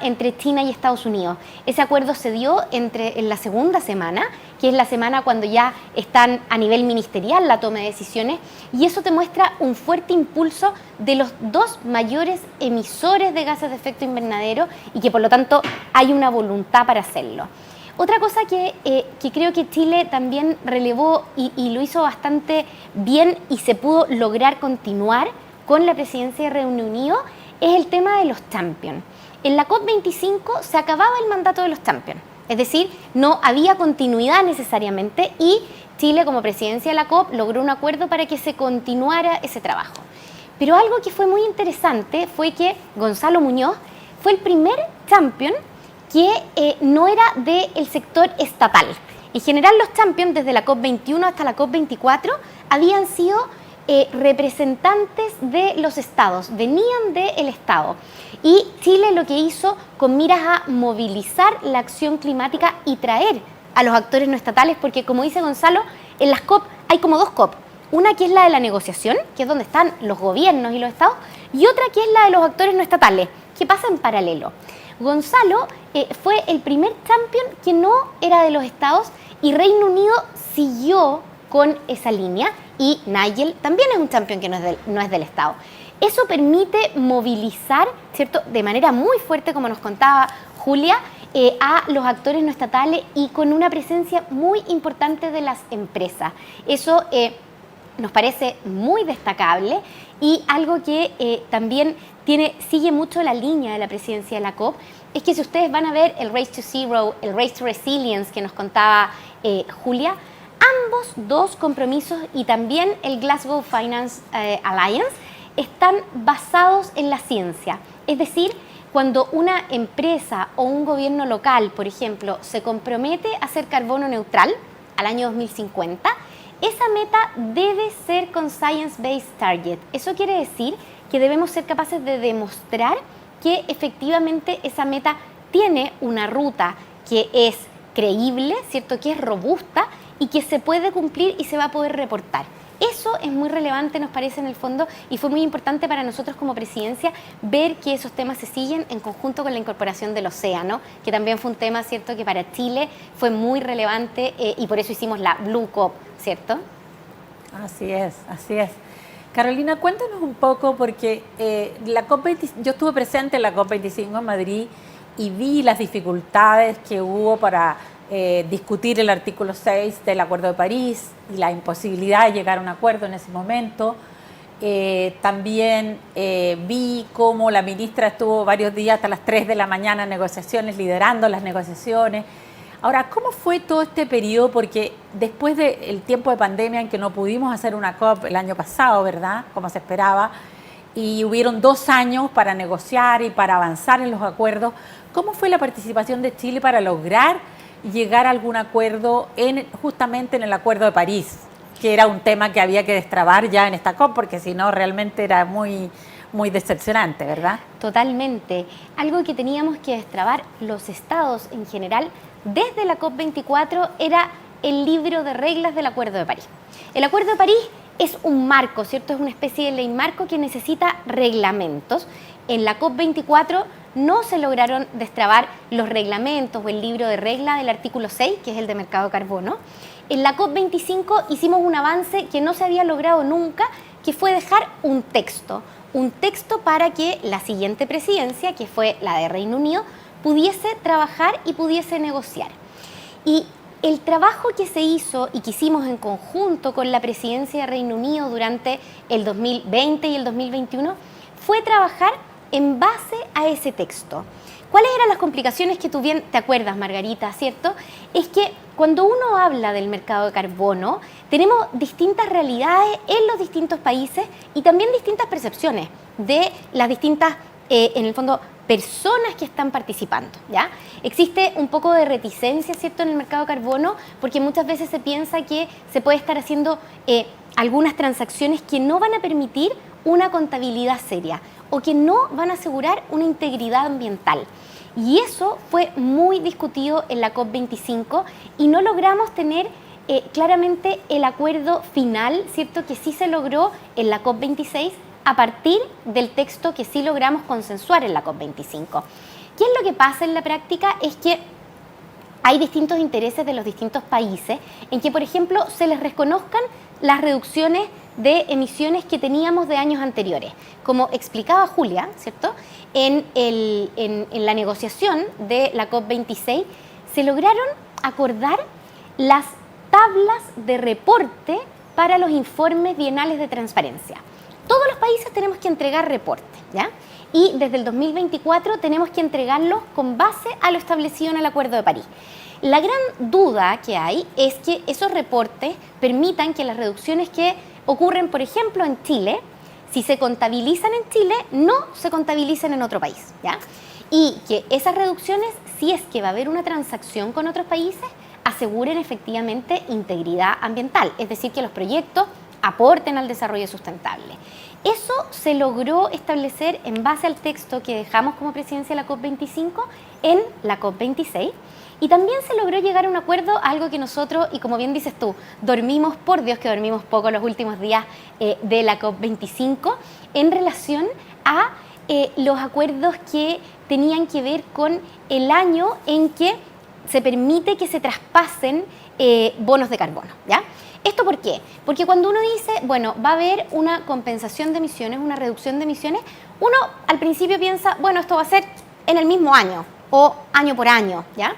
entre China y Estados Unidos. Ese acuerdo se dio en la segunda semana, que es la semana cuando ya están a nivel ministerial la toma de decisiones, y eso te muestra un fuerte impulso de los dos mayores emisores de gases de efecto invernadero y que por lo tanto hay una voluntad para hacerlo. Otra cosa que creo que Chile también relevó y lo hizo bastante bien y se pudo lograr continuar con la presidencia de Reino Unido es el tema de los champions. En la COP25 se acababa el mandato de los champions, es decir, no había continuidad necesariamente y Chile como presidencia de la COP logró un acuerdo para que se continuara ese trabajo. Pero algo que fue muy interesante fue que Gonzalo Muñoz fue el primer champion que no era del sector estatal. En general los champions desde la COP21 hasta la COP24 habían sido representantes de los estados, venían del estado. Y Chile lo que hizo con miras a movilizar la acción climática y traer a los actores no estatales, porque como dice Gonzalo, en las COP hay como dos COP. Una que es la de la negociación, que es donde están los gobiernos y los estados, y otra que es la de los actores no estatales, que pasa en paralelo. Gonzalo fue el primer champion que no era de los estados y Reino Unido siguió con esa línea y Nigel también es un champion que no es del Estado. Eso permite movilizar, ¿cierto?, de manera muy fuerte, como nos contaba Julia, a los actores no estatales y con una presencia muy importante de las empresas. Eso nos parece muy destacable y algo que también sigue mucho la línea de la presidencia de la COP es que si ustedes van a ver el Race to Zero, el Race to Resilience que nos contaba Julia, ambos dos compromisos y también el Glasgow Finance Alliance están basados en la ciencia. Es decir, cuando una empresa o un gobierno local, por ejemplo, se compromete a ser carbono neutral al año 2050, esa meta debe ser con Science-Based Target. Eso quiere decir que debemos ser capaces de demostrar que efectivamente esa meta tiene una ruta que es creíble, ¿cierto? Que es robusta y que se puede cumplir y se va a poder reportar. Eso es muy relevante, nos parece, en el fondo, y fue muy importante para nosotros como presidencia ver que esos temas se siguen en conjunto con la incorporación del océano, que también fue un tema, ¿cierto?, que para Chile fue muy relevante y por eso hicimos la Blue COP, ¿cierto? Así es, así es. Carolina, cuéntanos un poco, porque la yo estuve presente en la COP25 en Madrid y vi las dificultades que hubo para discutir el artículo 6 del Acuerdo de París y la imposibilidad de llegar a un acuerdo en ese momento. También vi cómo la ministra estuvo varios días hasta las 3 de la mañana en negociaciones, liderando las negociaciones. Ahora, ¿cómo fue todo este periodo? Porque después del tiempo de pandemia en que no pudimos hacer una COP el año pasado, ¿verdad?, como se esperaba, y hubieron 2 años para negociar y para avanzar en los acuerdos, ¿cómo fue la participación de Chile para lograr llegar a algún acuerdo justamente en el Acuerdo de París, que era un tema que había que destrabar ya en esta COP, porque si no realmente era muy decepcionante, ¿verdad? Totalmente. Algo que teníamos que destrabar los estados en general desde la COP24 era el libro de reglas del Acuerdo de París. El Acuerdo de París es un marco, ¿cierto? Es una especie de ley marco que necesita reglamentos. En la COP24 no se lograron destrabar los reglamentos o el libro de reglas del artículo 6, que es el de mercado de carbono. En la COP25 hicimos un avance que no se había logrado nunca, que fue dejar un texto para que la siguiente presidencia, que fue la de Reino Unido, pudiese trabajar y pudiese negociar. Y el trabajo que se hizo y que hicimos en conjunto con la presidencia de Reino Unido durante el 2020 y el 2021 fue trabajar en base a ese texto. ¿Cuáles eran las complicaciones que tú bien te acuerdas, Margarita, cierto? Es que cuando uno habla del mercado de carbono, tenemos distintas realidades en los distintos países y también distintas percepciones de las distintas, en el fondo, personas que están participando, ¿ya? Existe un poco de reticencia, ¿cierto?, en el mercado de carbono, porque muchas veces se piensa que se puede estar haciendo algunas transacciones que no van a permitir una contabilidad seria o que no van a asegurar una integridad ambiental. Y eso fue muy discutido en la COP25 y no logramos tener claramente el acuerdo final, ¿cierto?, que sí se logró en la COP26 a partir del texto que sí logramos consensuar en la COP25. ¿Qué es lo que pasa en la práctica? Es que hay distintos intereses de los distintos países en que, por ejemplo, se les reconozcan las reducciones de emisiones que teníamos de años anteriores. Como explicaba Julia, ¿cierto?, en la negociación de la COP26 se lograron acordar las tablas de reporte para los informes bienales de transparencia. Todos los países tenemos que entregar reportes, ¿ya? Y desde el 2024 tenemos que entregarlos con base a lo establecido en el Acuerdo de París. La gran duda que hay es que esos reportes permitan que las reducciones que ocurren, por ejemplo, en Chile, si se contabilizan en Chile, no se contabilicen en otro país, ¿ya? Y que esas reducciones, si es que va a haber una transacción con otros países, aseguren efectivamente integridad ambiental, es decir, que los proyectos aporten al desarrollo sustentable. Eso se logró establecer en base al texto que dejamos como presidencia de la COP25 en la COP26 y también se logró llegar a un acuerdo, algo que nosotros, y como bien dices tú, dormimos, por Dios que dormimos poco los últimos días de la COP25 en relación a los acuerdos que tenían que ver con el año en que se permite que se traspasen bonos de carbono, ¿ya? ¿Esto por qué? Porque cuando uno dice, bueno, va a haber una compensación de emisiones, una reducción de emisiones, uno al principio piensa, bueno, esto va a ser en el mismo año o año por año, ¿ya?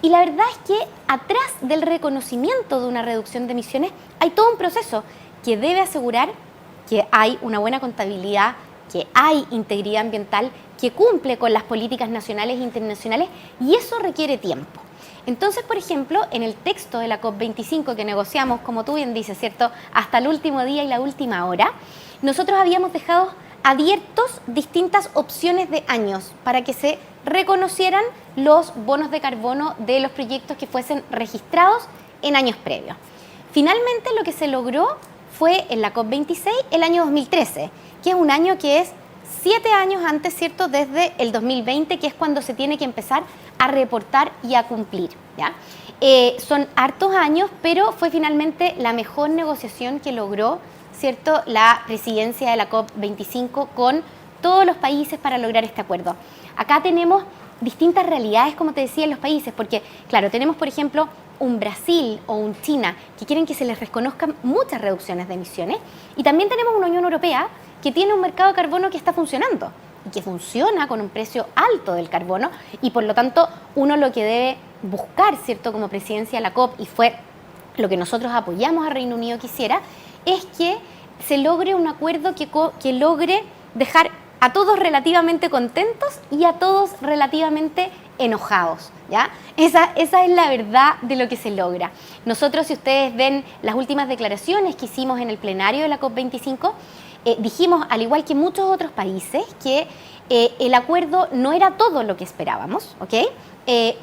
Y la verdad es que atrás del reconocimiento de una reducción de emisiones hay todo un proceso que debe asegurar que hay una buena contabilidad, que hay integridad ambiental, que cumple con las políticas nacionales e internacionales y eso requiere tiempo. Entonces, por ejemplo, en el texto de la COP25 que negociamos, como tú bien dices, ¿cierto?, hasta el último día y la última hora, nosotros habíamos dejado abiertos distintas opciones de años para que se reconocieran los bonos de carbono de los proyectos que fuesen registrados en años previos. Finalmente, lo que se logró fue en la COP26 el año 2013, que es un año que es 7 años antes, ¿cierto?, desde el 2020, que es cuando se tiene que empezar a reportar y a cumplir, ¿ya? Son hartos años, pero fue finalmente la mejor negociación que logró, ¿cierto?, la presidencia de la COP25 con todos los países para lograr este acuerdo. Acá tenemos distintas realidades, como te decía, en los países, porque, claro, tenemos, por ejemplo, un Brasil o un China que quieren que se les reconozcan muchas reducciones de emisiones, y también tenemos una Unión Europea que tiene un mercado de carbono que está funcionando y que funciona con un precio alto del carbono, y por lo tanto uno lo que debe buscar, ¿cierto?, como presidencia de la COP, y fue lo que nosotros apoyamos a Reino Unido que hiciera, es que se logre un acuerdo que logre dejar a todos relativamente contentos y a todos relativamente enojados, ¿ya? Esa es la verdad de lo que se logra. Nosotros, si ustedes ven las últimas declaraciones que hicimos en el plenario de la COP25, dijimos, al igual que muchos otros países, que el acuerdo no era todo lo que esperábamos, ¿ok?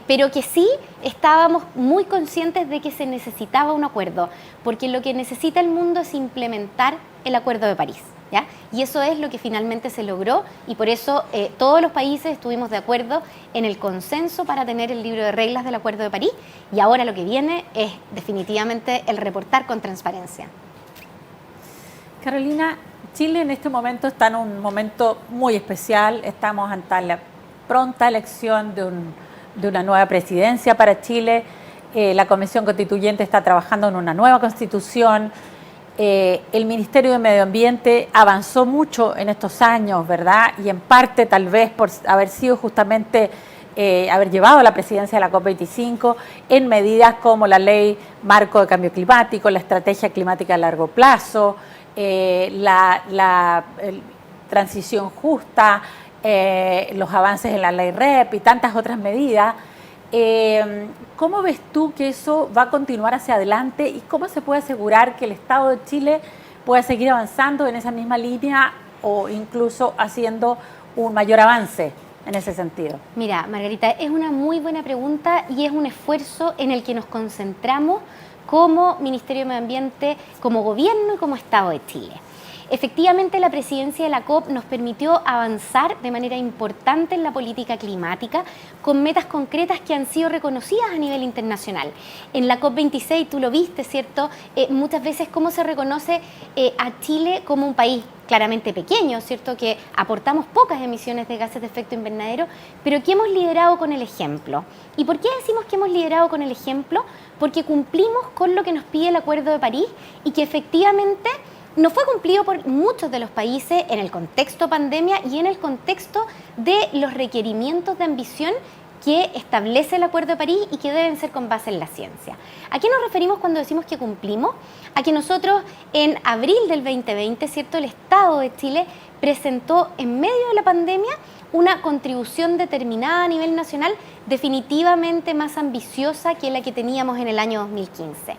Pero que sí estábamos muy conscientes de que se necesitaba un acuerdo, porque lo que necesita el mundo es implementar el Acuerdo de París, ¿ya? Y eso es lo que finalmente se logró, y por eso todos los países estuvimos de acuerdo en el consenso para tener el libro de reglas del Acuerdo de París, y ahora lo que viene es definitivamente el reportar con transparencia. Carolina, Chile en este momento está en un momento muy especial. Estamos ante la pronta elección de una nueva presidencia para Chile. La Convención Constituyente está trabajando en una nueva constitución. El Ministerio de Medio Ambiente avanzó mucho en estos años, ¿verdad? Y en parte tal vez por haber sido justamente, haber llevado la presidencia de la COP25 en medidas como la Ley Marco de Cambio Climático, la Estrategia Climática a Largo Plazo, la transición justa, los avances en la Ley REP y tantas otras medidas. ¿Cómo ves tú que eso va a continuar hacia adelante y cómo se puede asegurar que el Estado de Chile pueda seguir avanzando en esa misma línea o incluso haciendo un mayor avance en ese sentido? Mira, Margarita, es una muy buena pregunta y es un esfuerzo en el que nos concentramos como Ministerio de Medio Ambiente, como Gobierno y como Estado de Chile. Efectivamente, la presidencia de la COP nos permitió avanzar de manera importante en la política climática con metas concretas que han sido reconocidas a nivel internacional. En la COP26, tú lo viste, ¿cierto? Muchas veces cómo se reconoce a Chile como un país claramente pequeño, ¿cierto? Que aportamos pocas emisiones de gases de efecto invernadero, pero que hemos liderado con el ejemplo. ¿Y por qué decimos que hemos liderado con el ejemplo? Porque cumplimos con lo que nos pide el Acuerdo de París y que efectivamente no fue cumplido por muchos de los países en el contexto pandemia y en el contexto de los requerimientos de ambición que establece el Acuerdo de París y que deben ser con base en la ciencia. ¿A qué nos referimos cuando decimos que cumplimos? A que nosotros en abril del 2020, ¿cierto?, el Estado de Chile presentó en medio de la pandemia una contribución determinada a nivel nacional definitivamente más ambiciosa que la que teníamos en el año 2015.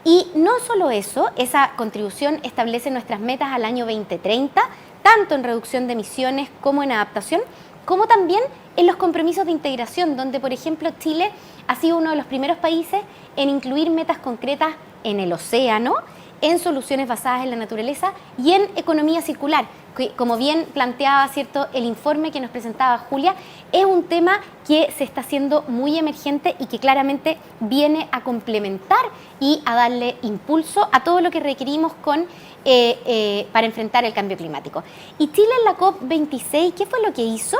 Y no solo eso, esa contribución establece nuestras metas al año 2030, tanto en reducción de emisiones como en adaptación, como también en los compromisos de integración, donde, por ejemplo, Chile ha sido uno de los primeros países en incluir metas concretas en el océano, en soluciones basadas en la naturaleza y en economía circular, que, como bien planteaba, ¿cierto?, el informe que nos presentaba Julia, es un tema que se está haciendo muy emergente y que claramente viene a complementar y a darle impulso a todo lo que requerimos para enfrentar el cambio climático. Y Chile en la COP26, ¿qué fue lo que hizo?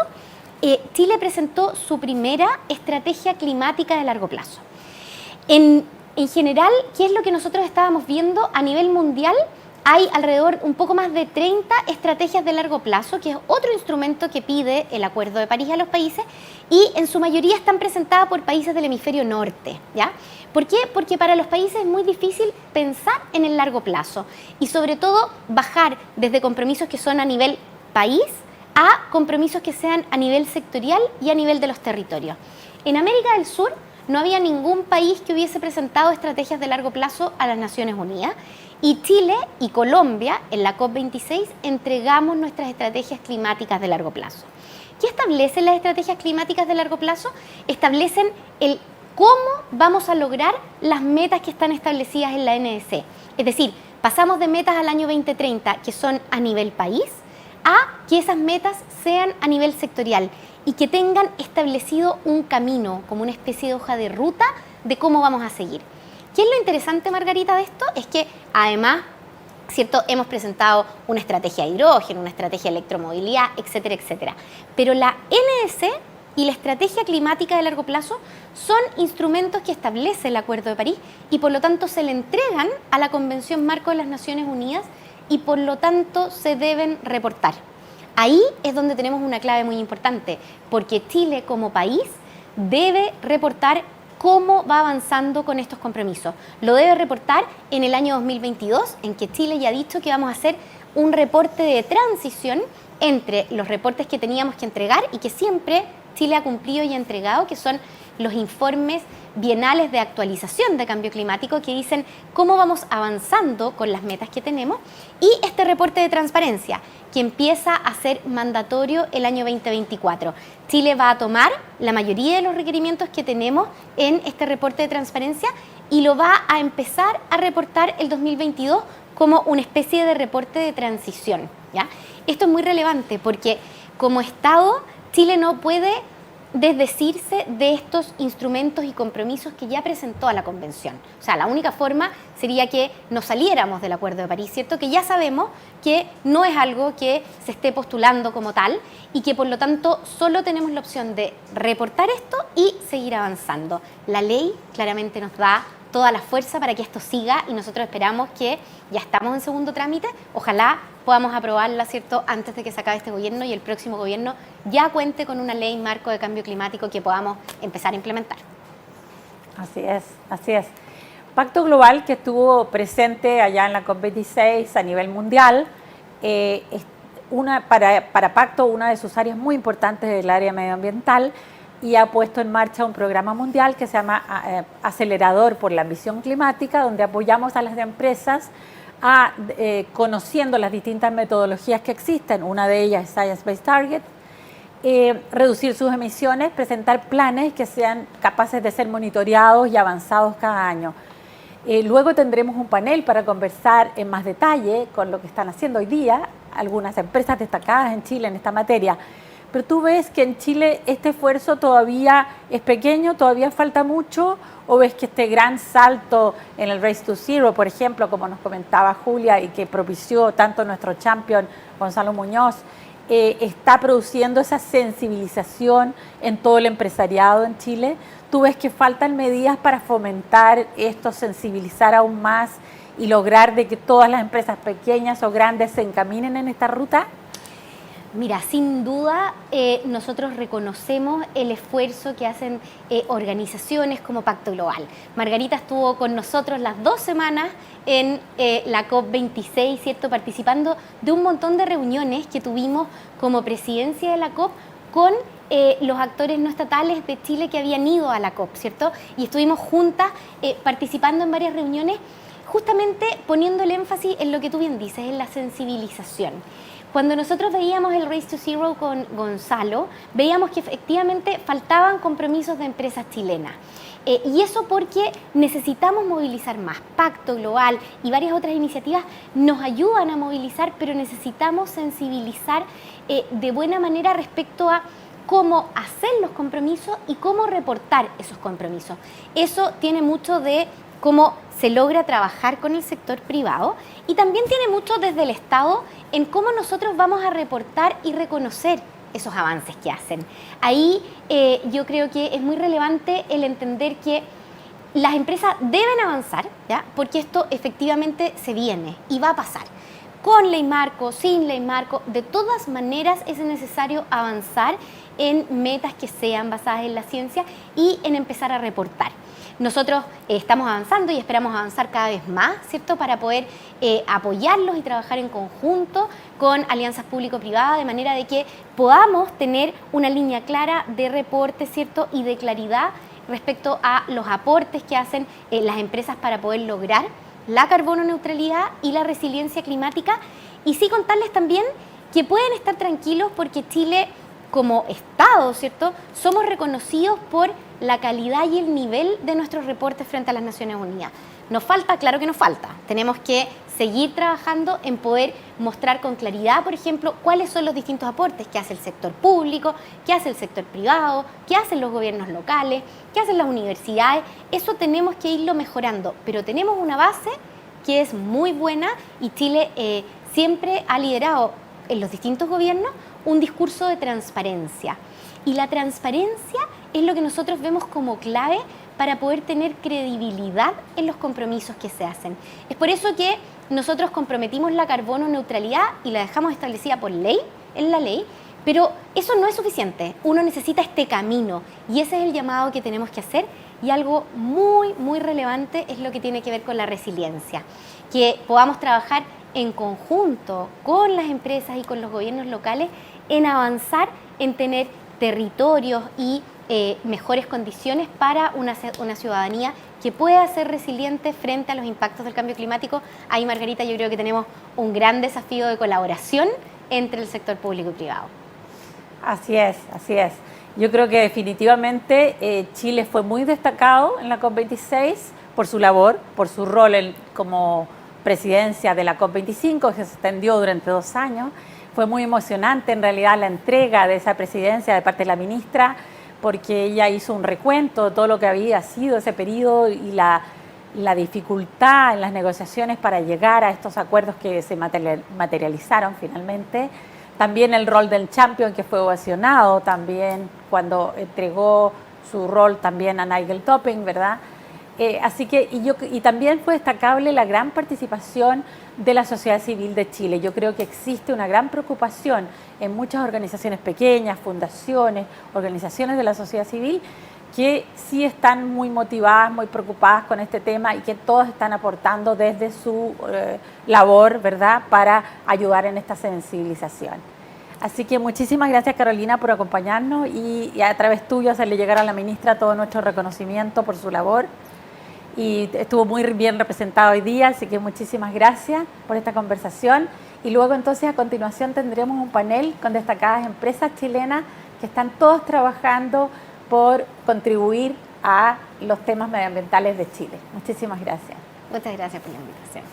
Chile presentó su primera estrategia climática de largo plazo. En general, ¿qué es lo que nosotros estábamos viendo a nivel mundial? Hay alrededor un poco más de 30 estrategias de largo plazo, que es otro instrumento que pide el Acuerdo de París a los países, y en su mayoría están presentadas por países del hemisferio norte, ¿ya? ¿Por qué? Porque para los países es muy difícil pensar en el largo plazo y sobre todo bajar desde compromisos que son a nivel país a compromisos que sean a nivel sectorial y a nivel de los territorios. En América del Sur no había ningún país que hubiese presentado estrategias de largo plazo a las Naciones Unidas, y Chile y Colombia en la COP26 entregamos nuestras estrategias climáticas de largo plazo. ¿Qué establecen las estrategias climáticas de largo plazo? Establecen el cómo vamos a lograr las metas que están establecidas en la NDC. Es decir, pasamos de metas al año 2030 que son a nivel país a que esas metas sean a nivel sectorial y que tengan establecido un camino, como una especie de hoja de ruta de cómo vamos a seguir. ¿Qué es lo interesante, Margarita, de esto? Es que además, ¿cierto? Hemos presentado una estrategia de hidrógeno, una estrategia de electromovilidad, etcétera, etcétera. Pero la NDC y la estrategia climática de largo plazo son instrumentos que establece el Acuerdo de París y por lo tanto se le entregan a la Convención Marco de las Naciones Unidas y por lo tanto se deben reportar. Ahí es donde tenemos una clave muy importante, porque Chile como país debe reportar cómo va avanzando con estos compromisos. Lo debe reportar en el año 2022, en que Chile ya ha dicho que vamos a hacer un reporte de transición entre los reportes que teníamos que entregar y que siempre Chile ha cumplido y ha entregado, que son los informes bienales de actualización de cambio climático que dicen cómo vamos avanzando con las metas que tenemos, y este reporte de transparencia que empieza a ser mandatorio el año 2024. Chile va a tomar la mayoría de los requerimientos que tenemos en este reporte de transparencia y lo va a empezar a reportar el 2022 como una especie de reporte de transición, ¿ya? Esto es muy relevante porque como Estado Chile no puede desdecirse de estos instrumentos y compromisos que ya presentó a la Convención. O sea, la única forma sería que nos saliéramos del Acuerdo de París, ¿cierto? Que ya sabemos que no es algo que se esté postulando como tal y que por lo tanto solo tenemos la opción de reportar esto y seguir avanzando. La ley claramente nos da toda la fuerza para que esto siga y nosotros esperamos que ya estamos en segundo trámite, ojalá podamos aprobarla, ¿cierto?, antes de que se acabe este gobierno y el próximo gobierno ya cuente con una ley marco de cambio climático que podamos empezar a implementar. Así es, así es. Pacto Global, que estuvo presente allá en la COP26 a nivel mundial, para Pacto una de sus áreas muy importantes es el área medioambiental, y ha puesto en marcha un programa mundial que se llama Acelerador por la Ambición Climática, donde apoyamos a las empresas conociendo las distintas metodologías que existen. Una de ellas es Science Based Target, reducir sus emisiones, presentar planes que sean capaces de ser monitoreados y avanzados cada año. Luego tendremos un panel para conversar en más detalle con lo que están haciendo hoy día algunas empresas destacadas en Chile en esta materia. Pero tú ves que en Chile este esfuerzo todavía es pequeño, todavía falta mucho, o ves que este gran salto en el Race to Zero, por ejemplo, como nos comentaba Julia y que propició tanto nuestro champion Gonzalo Muñoz, está produciendo esa sensibilización en todo el empresariado en Chile. ¿Tú ves que faltan medidas para fomentar esto, sensibilizar aún más y lograr de que todas las empresas pequeñas o grandes se encaminen en esta ruta? Mira, sin duda nosotros reconocemos el esfuerzo que hacen organizaciones como Pacto Global. Margarita estuvo con nosotros las 2 semanas en la COP26, ¿cierto?, participando de un montón de reuniones que tuvimos como presidencia de la COP con los actores no estatales de Chile que habían ido a la COP, ¿cierto? Y estuvimos juntas participando en varias reuniones, justamente poniendo el énfasis en lo que tú bien dices, en la sensibilización. Cuando nosotros veíamos el Race to Zero con Gonzalo, veíamos que efectivamente faltaban compromisos de empresas chilenas. Y eso porque necesitamos movilizar más. Pacto Global y varias otras iniciativas nos ayudan a movilizar, pero necesitamos sensibilizar de buena manera respecto a cómo hacer los compromisos y cómo reportar esos compromisos. Eso tiene mucho de cómo se logra trabajar con el sector privado y también tiene mucho desde el Estado en cómo nosotros vamos a reportar y reconocer esos avances que hacen. Ahí yo creo que es muy relevante el entender que las empresas deben avanzar, ¿ya?, porque esto efectivamente se viene y va a pasar. Con ley marco, sin ley marco, de todas maneras es necesario avanzar en metas que sean basadas en la ciencia y en empezar a reportar. Nosotros estamos avanzando y esperamos avanzar cada vez más, ¿cierto?, para poder apoyarlos y trabajar en conjunto con alianzas público-privadas, de manera de que podamos tener una línea clara de reporte, ¿cierto?, y de claridad respecto a los aportes que hacen las empresas para poder lograr la carbono neutralidad y la resiliencia climática. Y sí contarles también que pueden estar tranquilos porque Chile, como Estado, ¿cierto?, somos reconocidos por la calidad y el nivel de nuestros reportes frente a las Naciones Unidas. ¿Nos falta? Claro que nos falta. Tenemos que seguir trabajando en poder mostrar con claridad, por ejemplo, cuáles son los distintos aportes que hace el sector público, qué hace el sector privado, qué hacen los gobiernos locales, qué hacen las universidades. Eso tenemos que irlo mejorando, pero tenemos una base que es muy buena y Chile siempre ha liderado en los distintos gobiernos un discurso de transparencia. Y la transparencia es lo que nosotros vemos como clave para poder tener credibilidad en los compromisos que se hacen. Es por eso que nosotros comprometimos la carbono neutralidad y la dejamos establecida por ley, en la ley, pero eso no es suficiente. Uno necesita este camino y ese es el llamado que tenemos que hacer. Y algo muy, muy relevante es lo que tiene que ver con la resiliencia. Que podamos trabajar en conjunto con las empresas y con los gobiernos locales en avanzar en tener territorios y mejores condiciones para una ciudadanía que pueda ser resiliente frente a los impactos del cambio climático. Ahí, Margarita, yo creo que tenemos un gran desafío de colaboración entre el sector público y privado. Así es, así es. Yo creo que definitivamente Chile fue muy destacado en la COP26 por su labor, por su rol como presidencia de la COP25, que se extendió durante 2 años. Fue muy emocionante en realidad la entrega de esa presidencia de parte de la ministra, porque ella hizo un recuento de todo lo que había sido ese periodo y la dificultad en las negociaciones para llegar a estos acuerdos que se materializaron finalmente. También el rol del champion, que fue ovacionado también cuando entregó su rol también a Nigel Topping, ¿verdad? Así que, y también fue destacable la gran participación de la sociedad civil de Chile. Yo creo que existe una gran preocupación en muchas organizaciones pequeñas, fundaciones, organizaciones de la sociedad civil, que sí están muy motivadas, muy preocupadas con este tema y que todos están aportando desde su labor, ¿verdad?, para ayudar en esta sensibilización. Así que muchísimas gracias, Carolina, por acompañarnos y a través tuyo hacerle llegar a la ministra todo nuestro reconocimiento por su labor. Y estuvo muy bien representado hoy día, así que muchísimas gracias por esta conversación. Y luego entonces a continuación tendremos un panel con destacadas empresas chilenas que están todos trabajando por contribuir a los temas medioambientales de Chile. Muchísimas gracias. Muchas gracias por la invitación.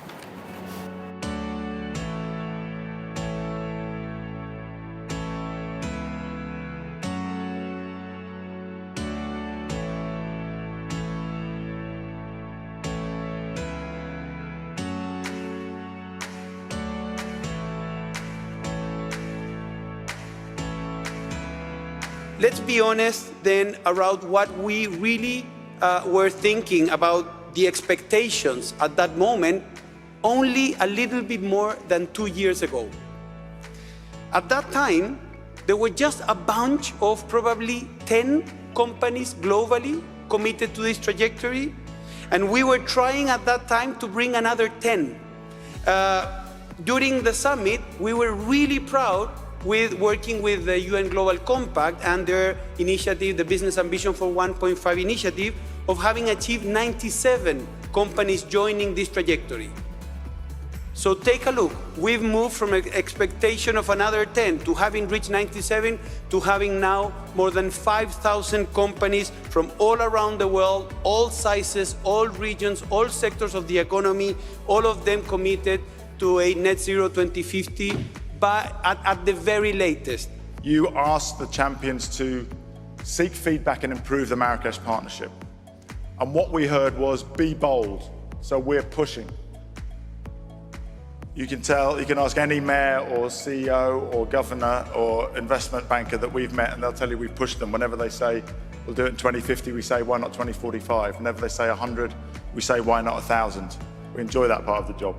Let's be honest then around what we really were thinking about the expectations at that moment only a little bit more than 2 years ago. At that time, there were just a bunch of probably 10 companies globally committed to this trajectory, and we were trying at that time to bring another 10. During the summit, we were really proud with working with the UN Global Compact and their initiative, the Business Ambition for 1.5 initiative, of having achieved 97 companies joining this trajectory. So take a look. We've moved from an expectation of another 10 to having reached 97 to having now more than 5,000 companies from all around the world, all sizes, all regions, all sectors of the economy, all of them committed to a net zero 2050. But at the very latest. You asked the champions to seek feedback and improve the Marrakesh partnership. And what we heard was, be bold. So we're pushing. You can ask any mayor or CEO or governor or investment banker that we've met and they'll tell you we push them. Whenever they say, we'll do it in 2050, we say, why not 2045? Whenever they say 100, we say, why not 1,000? We enjoy that part of the job.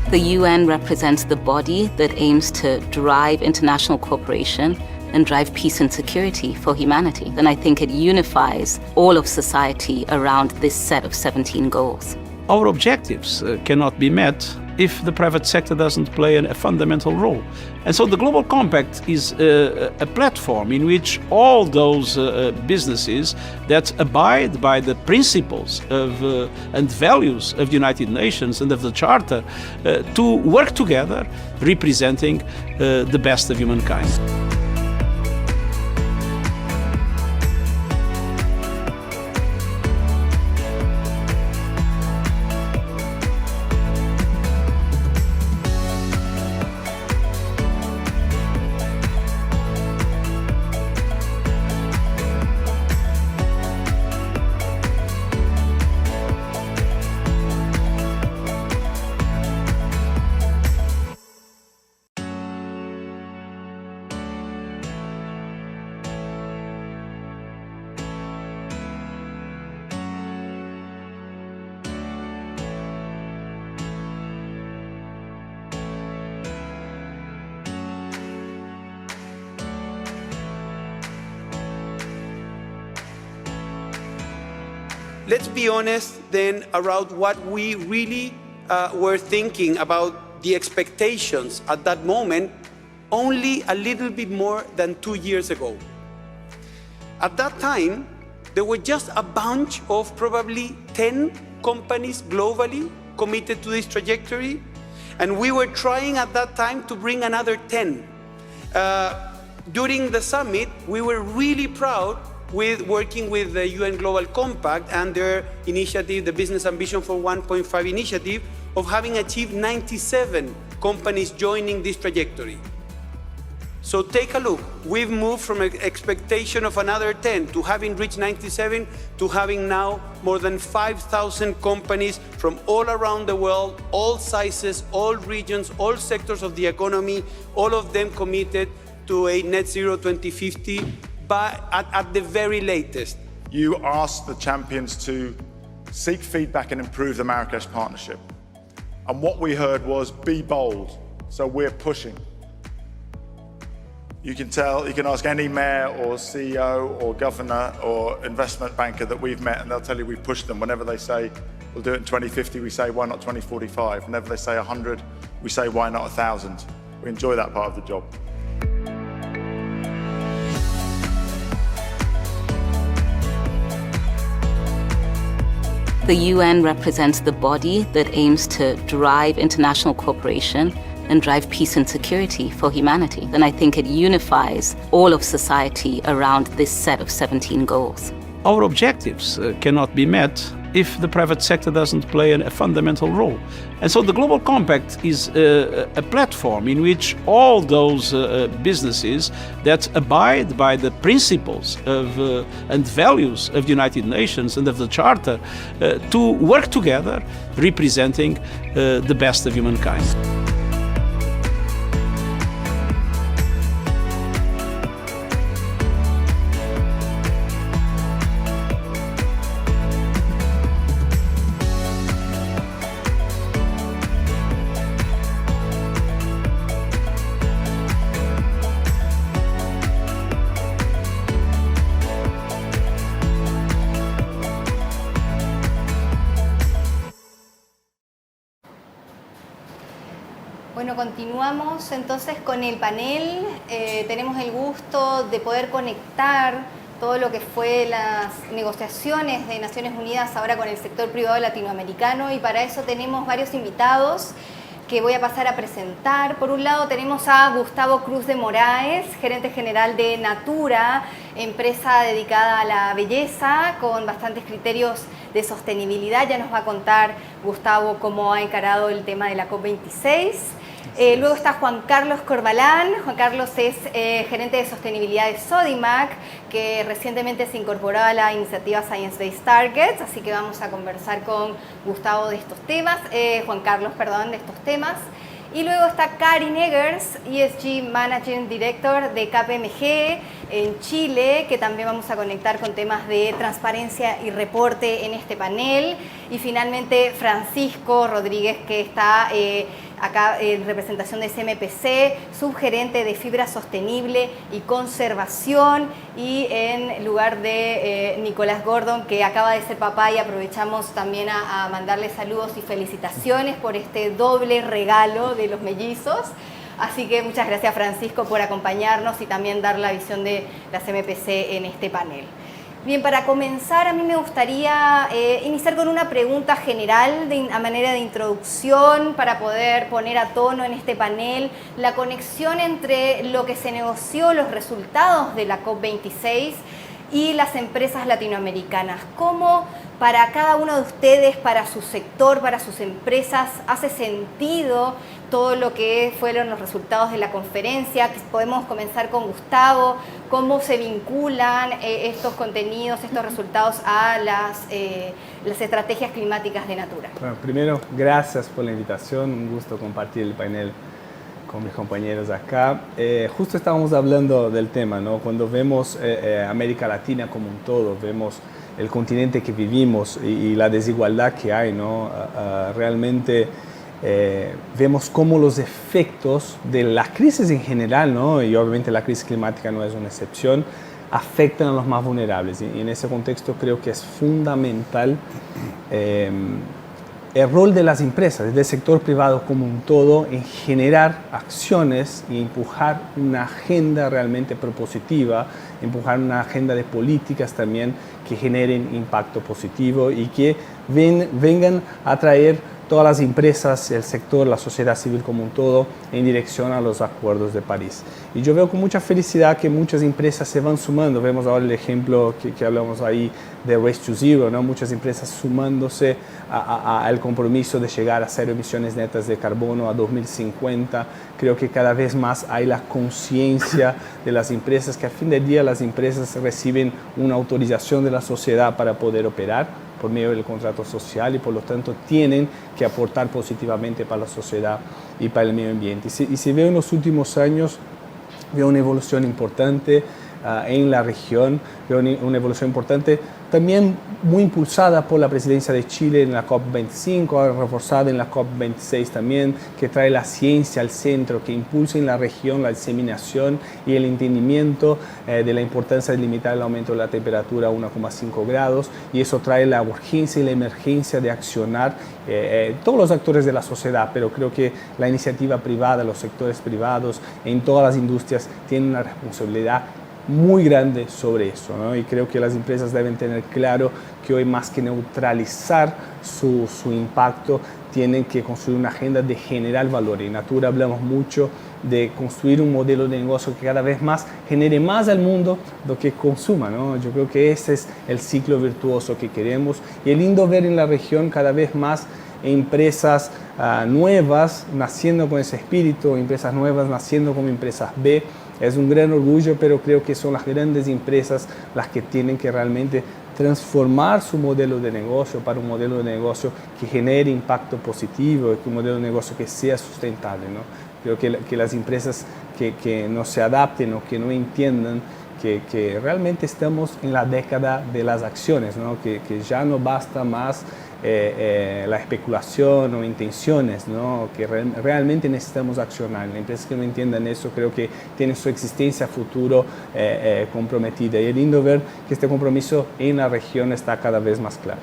The UN represents the body that aims to drive international cooperation and drive peace and security for humanity. And I think it unifies all of society around this set of 17 goals. Our objectives cannot be met if the private sector doesn't play a fundamental role. And so the Global Compact is a platform in which all those businesses that abide by the principles of, and values of the United Nations and of the Charter to work together representing the best of humankind. let's be honest then around what we really were thinking about the expectations at that moment only a little bit more than 2 years ago. At that time, there were just a bunch of probably 10 companies globally committed to this trajectory, and we were trying at that time to bring another 10. During the summit, we were really proud with working with the UN Global Compact and their initiative, the Business Ambition for 1.5 initiative, of having achieved 97 companies joining this trajectory. So take a look. We've moved from an expectation of another 10 to having reached 97 to having now more than 5,000 companies from all around the world, all sizes, all regions, all sectors of the economy, all of them committed to a net zero 2050, but at the very latest. You asked the champions to seek feedback and improve the Marrakesh partnership. And what we heard was, be bold. So we're pushing. You can ask any mayor or CEO or governor or investment banker that we've met, and they'll tell you we push them. Whenever they say, we'll do it in 2050, we say, why not 2045? Whenever they say 100, we say, why not 1,000? We enjoy that part of the job. The UN represents the body that aims to drive international cooperation and drive peace and security for humanity. And I think it unifies all of society around this set of 17 goals. Our objectives cannot be met if the private sector doesn't play a fundamental role. And so the Global Compact is a platform in which all those businesses that abide by the principles of, and values of the United Nations and of the Charter to work together, representing the best of humankind. Bueno, continuamos entonces con el panel. Tenemos el gusto de poder conectar todo lo que fue las negociaciones de Naciones Unidas ahora con el sector privado latinoamericano, y para eso tenemos varios invitados que voy a pasar a presentar. Por un lado tenemos a Gustavo Cruz de Moraes, gerente general de Natura, empresa dedicada a la belleza con bastantes criterios de sostenibilidad. Ya nos va a contar Gustavo cómo ha encarado el tema de la COP26. Luego está Juan Carlos Corbalán. Juan Carlos es gerente de sostenibilidad de Sodimac, que recientemente se incorporó a la iniciativa Science Based Targets, así que vamos a conversar con Gustavo de estos temas, Juan Carlos, perdón, de estos temas. Y luego está Karin Eggers, ESG Managing Director de KPMG en Chile, que también vamos a conectar con temas de transparencia y reporte en este panel. Y finalmente Francisco Rodríguez, que está acá en representación de SMPC, subgerente de fibra sostenible y conservación, y en lugar de Nicolás Gordon, que acaba de ser papá, y aprovechamos también a mandarle saludos y felicitaciones por este doble regalo de los mellizos. Así que muchas gracias, Francisco, por acompañarnos y también dar la visión de la SMPC en este panel. Bien, para comenzar, a mí me gustaría iniciar con una pregunta general a manera de introducción para poder poner a tono en este panel la conexión entre lo que se negoció, los resultados de la COP26 y las empresas latinoamericanas. ¿Cómo para cada uno de ustedes, para su sector, para sus empresas, hace sentido todo lo que fueron los resultados de la conferencia? Podemos comenzar con Gustavo. ¿Cómo se vinculan estos contenidos, estos resultados a las estrategias climáticas de Natura? Bueno, primero, gracias por la invitación. Un gusto compartir el panel con mis compañeros acá. Justo estábamos hablando del tema, ¿no? Cuando vemos América Latina como un todo, vemos el continente que vivimos y la desigualdad que hay, ¿no? Realmente vemos cómo los efectos de la crisis en general, ¿no? Y obviamente la crisis climática no es una excepción, afectan a los más vulnerables. Y en ese contexto creo que es fundamental el rol de las empresas, del sector privado como un todo, en generar acciones y empujar una agenda realmente propositiva, empujar una agenda de políticas también que generen impacto positivo y que vengan a traer todas las empresas, el sector, la sociedad civil como un todo en dirección a los acuerdos de París. Y yo veo con mucha felicidad que muchas empresas se van sumando. Vemos ahora el ejemplo que hablamos ahí de Race to Zero, ¿no? Muchas empresas sumándose al compromiso de llegar a 0 emisiones netas de carbono a 2050. Creo que cada vez más hay la conciencia de las empresas, que al fin del día las empresas reciben una autorización de la sociedad para poder operar por medio del contrato social y por lo tanto tienen que aportar positivamente para la sociedad y para el medio ambiente. Y si veo en los últimos años, veo una evolución importante en la región, veo una evolución importante también muy impulsada por la presidencia de Chile en la COP25, reforzada en la COP26 también, que trae la ciencia al centro, que impulsa en la región la diseminación y el entendimiento de la importancia de limitar el aumento de la temperatura a 1,5 grados, y eso trae la urgencia y la emergencia de accionar todos los actores de la sociedad, pero creo que la iniciativa privada, los sectores privados en todas las industrias tienen una responsabilidad muy grande sobre eso, ¿no? Y creo que las empresas deben tener claro que hoy, más que neutralizar su impacto, tienen que construir una agenda de generar valor. En Natura hablamos mucho de construir un modelo de negocio que cada vez más genere más al mundo lo que consuma, ¿no? Yo creo que ese es el ciclo virtuoso que queremos, y es lindo ver en la región cada vez más empresas nuevas naciendo con ese espíritu, empresas nuevas naciendo como empresas B. Es un gran orgullo, pero creo que son las grandes empresas las que tienen que realmente transformar su modelo de negocio para un modelo de negocio que genere impacto positivo, un modelo de negocio que sea sustentable, ¿no? Creo que las empresas que no se adapten o que no entiendan que realmente estamos en la década de las acciones, ¿no? Que ya no basta más la especulación o intenciones, ¿no? Que realmente necesitamos accionar. Las empresas que no entiendan eso creo que tienen su existencia futuro comprometida, y es lindo ver que este compromiso en la región está cada vez más claro.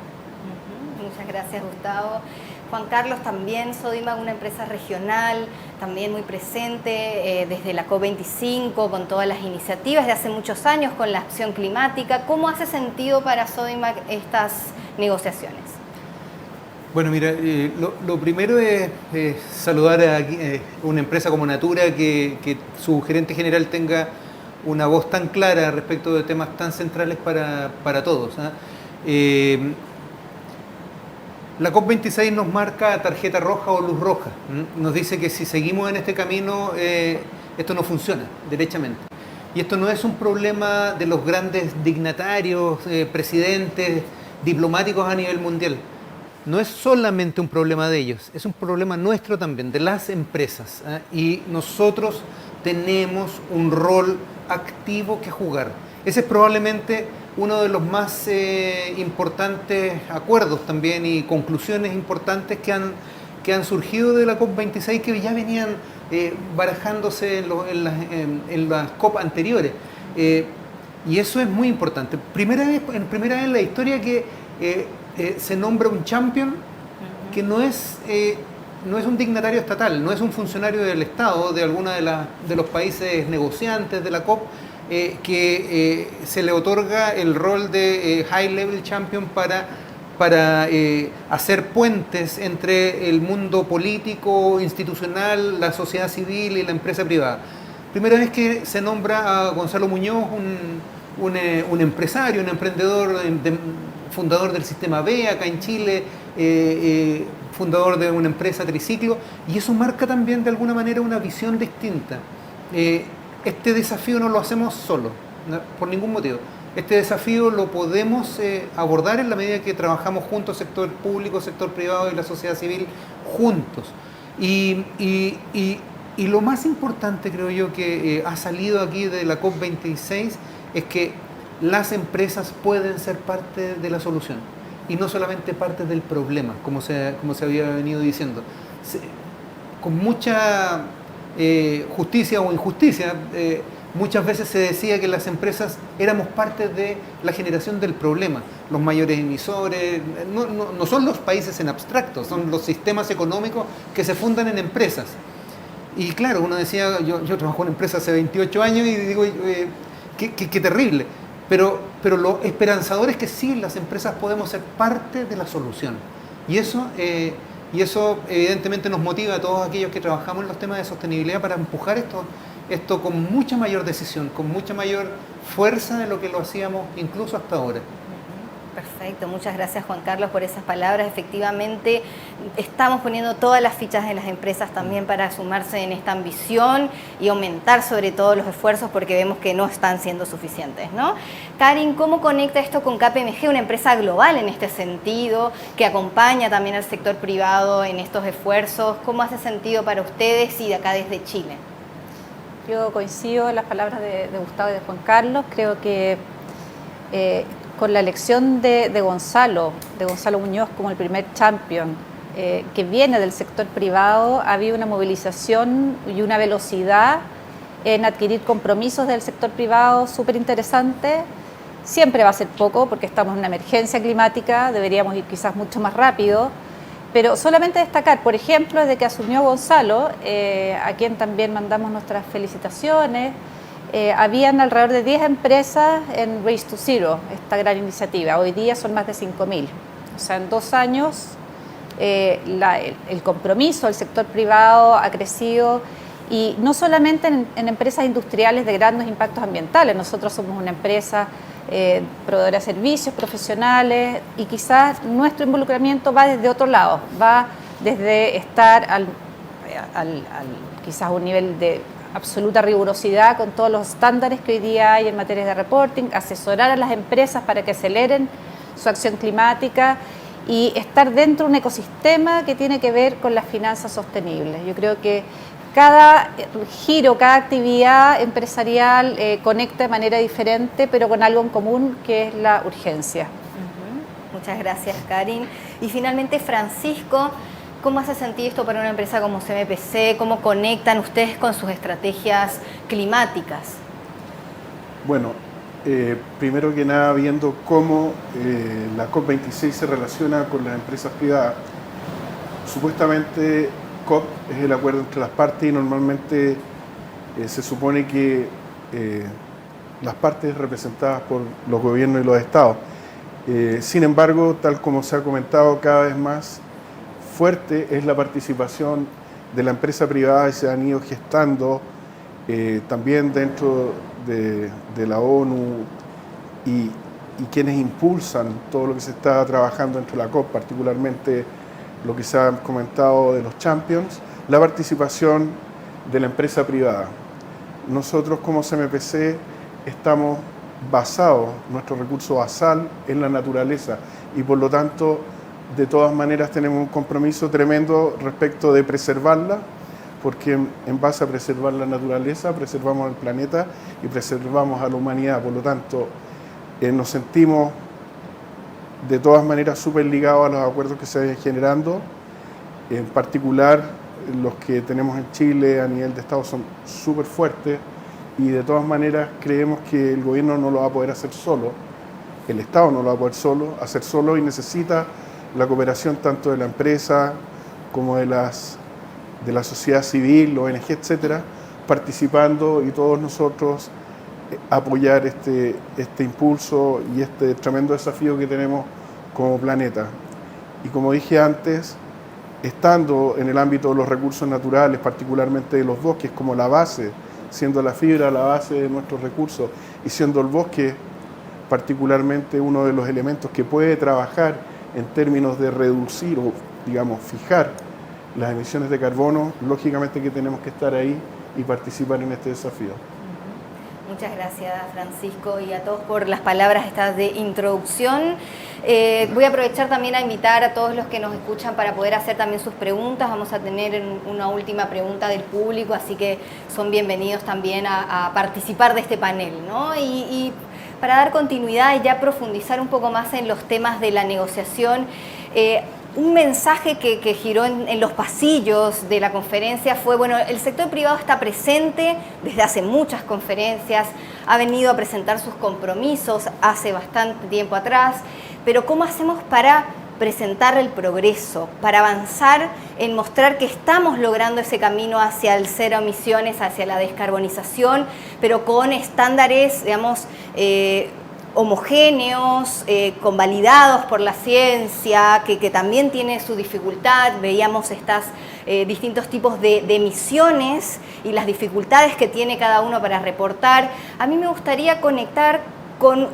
Muchas gracias, Gustavo. Juan Carlos, también Sodimac, una empresa regional, también muy presente desde la COP25, con todas las iniciativas de hace muchos años, con la acción climática. ¿Cómo hace sentido para Sodimac estas negociaciones? Bueno, mira, lo primero es saludar a una empresa como Natura, que su gerente general tenga una voz tan clara respecto de temas tan centrales para todos, ¿eh? La COP26 nos marca tarjeta roja o luz roja. Nos dice que si seguimos en este camino, esto no funciona, derechamente. Y esto no es un problema de los grandes dignatarios, presidentes, diplomáticos a nivel mundial. No es solamente un problema de ellos, es un problema nuestro también, de las empresas, ¿eh? Y nosotros tenemos un rol activo que jugar. Ese es probablemente uno de los más importantes acuerdos también y conclusiones importantes que han surgido de la COP26, que ya venían barajándose en las COP anteriores. Y eso es muy importante. Primera vez en la historia que se nombra un champion que no es un dignatario estatal, no es un funcionario del Estado, de alguna de los países negociantes de la COP, que se le otorga el rol de High Level Champion para hacer puentes entre el mundo político, institucional, la sociedad civil y la empresa privada. Primera vez que se nombra a Gonzalo Muñoz, un empresario, un emprendedor, fundador del Sistema B acá en Chile, fundador de una empresa Triciclo, y eso marca también de alguna manera una visión distinta. Este desafío no lo hacemos solo, ¿no? Por ningún motivo. Este desafío lo podemos abordar en la medida que trabajamos juntos, sector público, sector privado y la sociedad civil, juntos. Y lo más importante, creo yo, que ha salido aquí de la COP26 es que las empresas pueden ser parte de la solución y no solamente parte del problema, como se había venido diciendo. Con mucha justicia o injusticia, muchas veces se decía que las empresas éramos parte de la generación del problema. Los mayores emisores no son los países en abstracto, son los sistemas económicos que se fundan en empresas. Y claro, uno decía, yo trabajo en una empresa hace 28 años y digo, qué terrible. Pero lo esperanzador es que sí, las empresas podemos ser parte de la solución. Y eso evidentemente nos motiva a todos aquellos que trabajamos en los temas de sostenibilidad para empujar esto con mucha mayor decisión, con mucha mayor fuerza de lo que lo hacíamos incluso hasta ahora. Perfecto, muchas gracias Juan Carlos por esas palabras. Efectivamente, estamos poniendo todas las fichas de las empresas también para sumarse en esta ambición y aumentar sobre todo los esfuerzos porque vemos que no están siendo suficientes, ¿no? Karin, ¿cómo conecta esto con KPMG, una empresa global en este sentido, que acompaña también al sector privado en estos esfuerzos? ¿Cómo hace sentido para ustedes y de acá desde Chile? Yo coincido en las palabras de Gustavo y de Juan Carlos. Creo que con la elección de Gonzalo Muñoz como el primer champion que viene del sector privado, ha habido una movilización y una velocidad en adquirir compromisos del sector privado súper interesante. Siempre va a ser poco porque estamos en una emergencia climática, deberíamos ir quizás mucho más rápido, pero solamente destacar, por ejemplo, desde que asumió Gonzalo, a quien también mandamos nuestras felicitaciones, habían alrededor de 10 empresas en Race to Zero, esta gran iniciativa. Hoy día son más de 5.000. O sea, en 2 años el compromiso del sector privado ha crecido, y no solamente en empresas industriales de grandes impactos ambientales. Nosotros somos una empresa proveedora de servicios profesionales, y quizás nuestro involucramiento va desde otro lado, va desde estar quizás a un nivel de absoluta rigurosidad con todos los estándares que hoy día hay en materia de reporting, asesorar a las empresas para que aceleren su acción climática y estar dentro de un ecosistema que tiene que ver con las finanzas sostenibles. Yo creo que cada giro, cada actividad empresarial conecta de manera diferente, pero con algo en común, que es la urgencia. Muchas gracias, Karin. Y finalmente, Francisco, ¿cómo hace sentido esto para una empresa como CMPC? ¿Cómo conectan ustedes con sus estrategias climáticas? Bueno, primero que nada, viendo cómo la COP26 se relaciona con las empresas privadas. Supuestamente COP es el acuerdo entre las partes, y normalmente se supone que las partes representadas por los gobiernos y los estados. Sin embargo, tal como se ha comentado, cada vez más fuerte es la participación de la empresa privada, y se han ido gestando también dentro de la ONU y quienes impulsan todo lo que se está trabajando dentro de la COP, particularmente lo que se ha comentado de los champions, la participación de la empresa privada. Nosotros como CMPC estamos basados, nuestro recurso basal, en la naturaleza, y por lo tanto de todas maneras tenemos un compromiso tremendo respecto de preservarla, porque en base a preservar la naturaleza preservamos el planeta y preservamos a la humanidad. Por lo tanto, nos sentimos de todas maneras súper ligados a los acuerdos que se vayan generando. En particular, los que tenemos en Chile a nivel de Estado son súper fuertes, y de todas maneras creemos que el gobierno no lo va a poder hacer solo, el Estado no lo va a poder hacer solo, y necesita la cooperación tanto de la empresa como de la sociedad civil, ONG, etcétera, participando, y todos nosotros apoyar este impulso y este tremendo desafío que tenemos como planeta. Y como dije antes, estando en el ámbito de los recursos naturales, particularmente de los bosques, como la base, siendo la fibra la base de nuestros recursos, y siendo el bosque particularmente uno de los elementos que puede trabajar en términos de reducir o, digamos, fijar las emisiones de carbono, lógicamente que tenemos que estar ahí y participar en este desafío. Muchas gracias, Francisco, y a todos por las palabras estas de introducción. Voy a aprovechar también a invitar a todos los que nos escuchan para poder hacer también sus preguntas. Vamos a tener una última pregunta del público, así que son bienvenidos también a participar de este panel, ¿no? Y para dar continuidad y ya profundizar un poco más en los temas de la negociación, un mensaje que giró en los pasillos de la conferencia fue, bueno, el sector privado está presente desde hace muchas conferencias, ha venido a presentar sus compromisos hace bastante tiempo atrás, pero ¿cómo hacemos para presentar el progreso, para avanzar en mostrar que estamos logrando ese camino hacia el cero emisiones, hacia la descarbonización, pero con estándares, digamos, homogéneos, convalidados por la ciencia, que también tiene su dificultad? Veíamos estos distintos tipos de emisiones y las dificultades que tiene cada uno para reportar. A mí me gustaría conectar con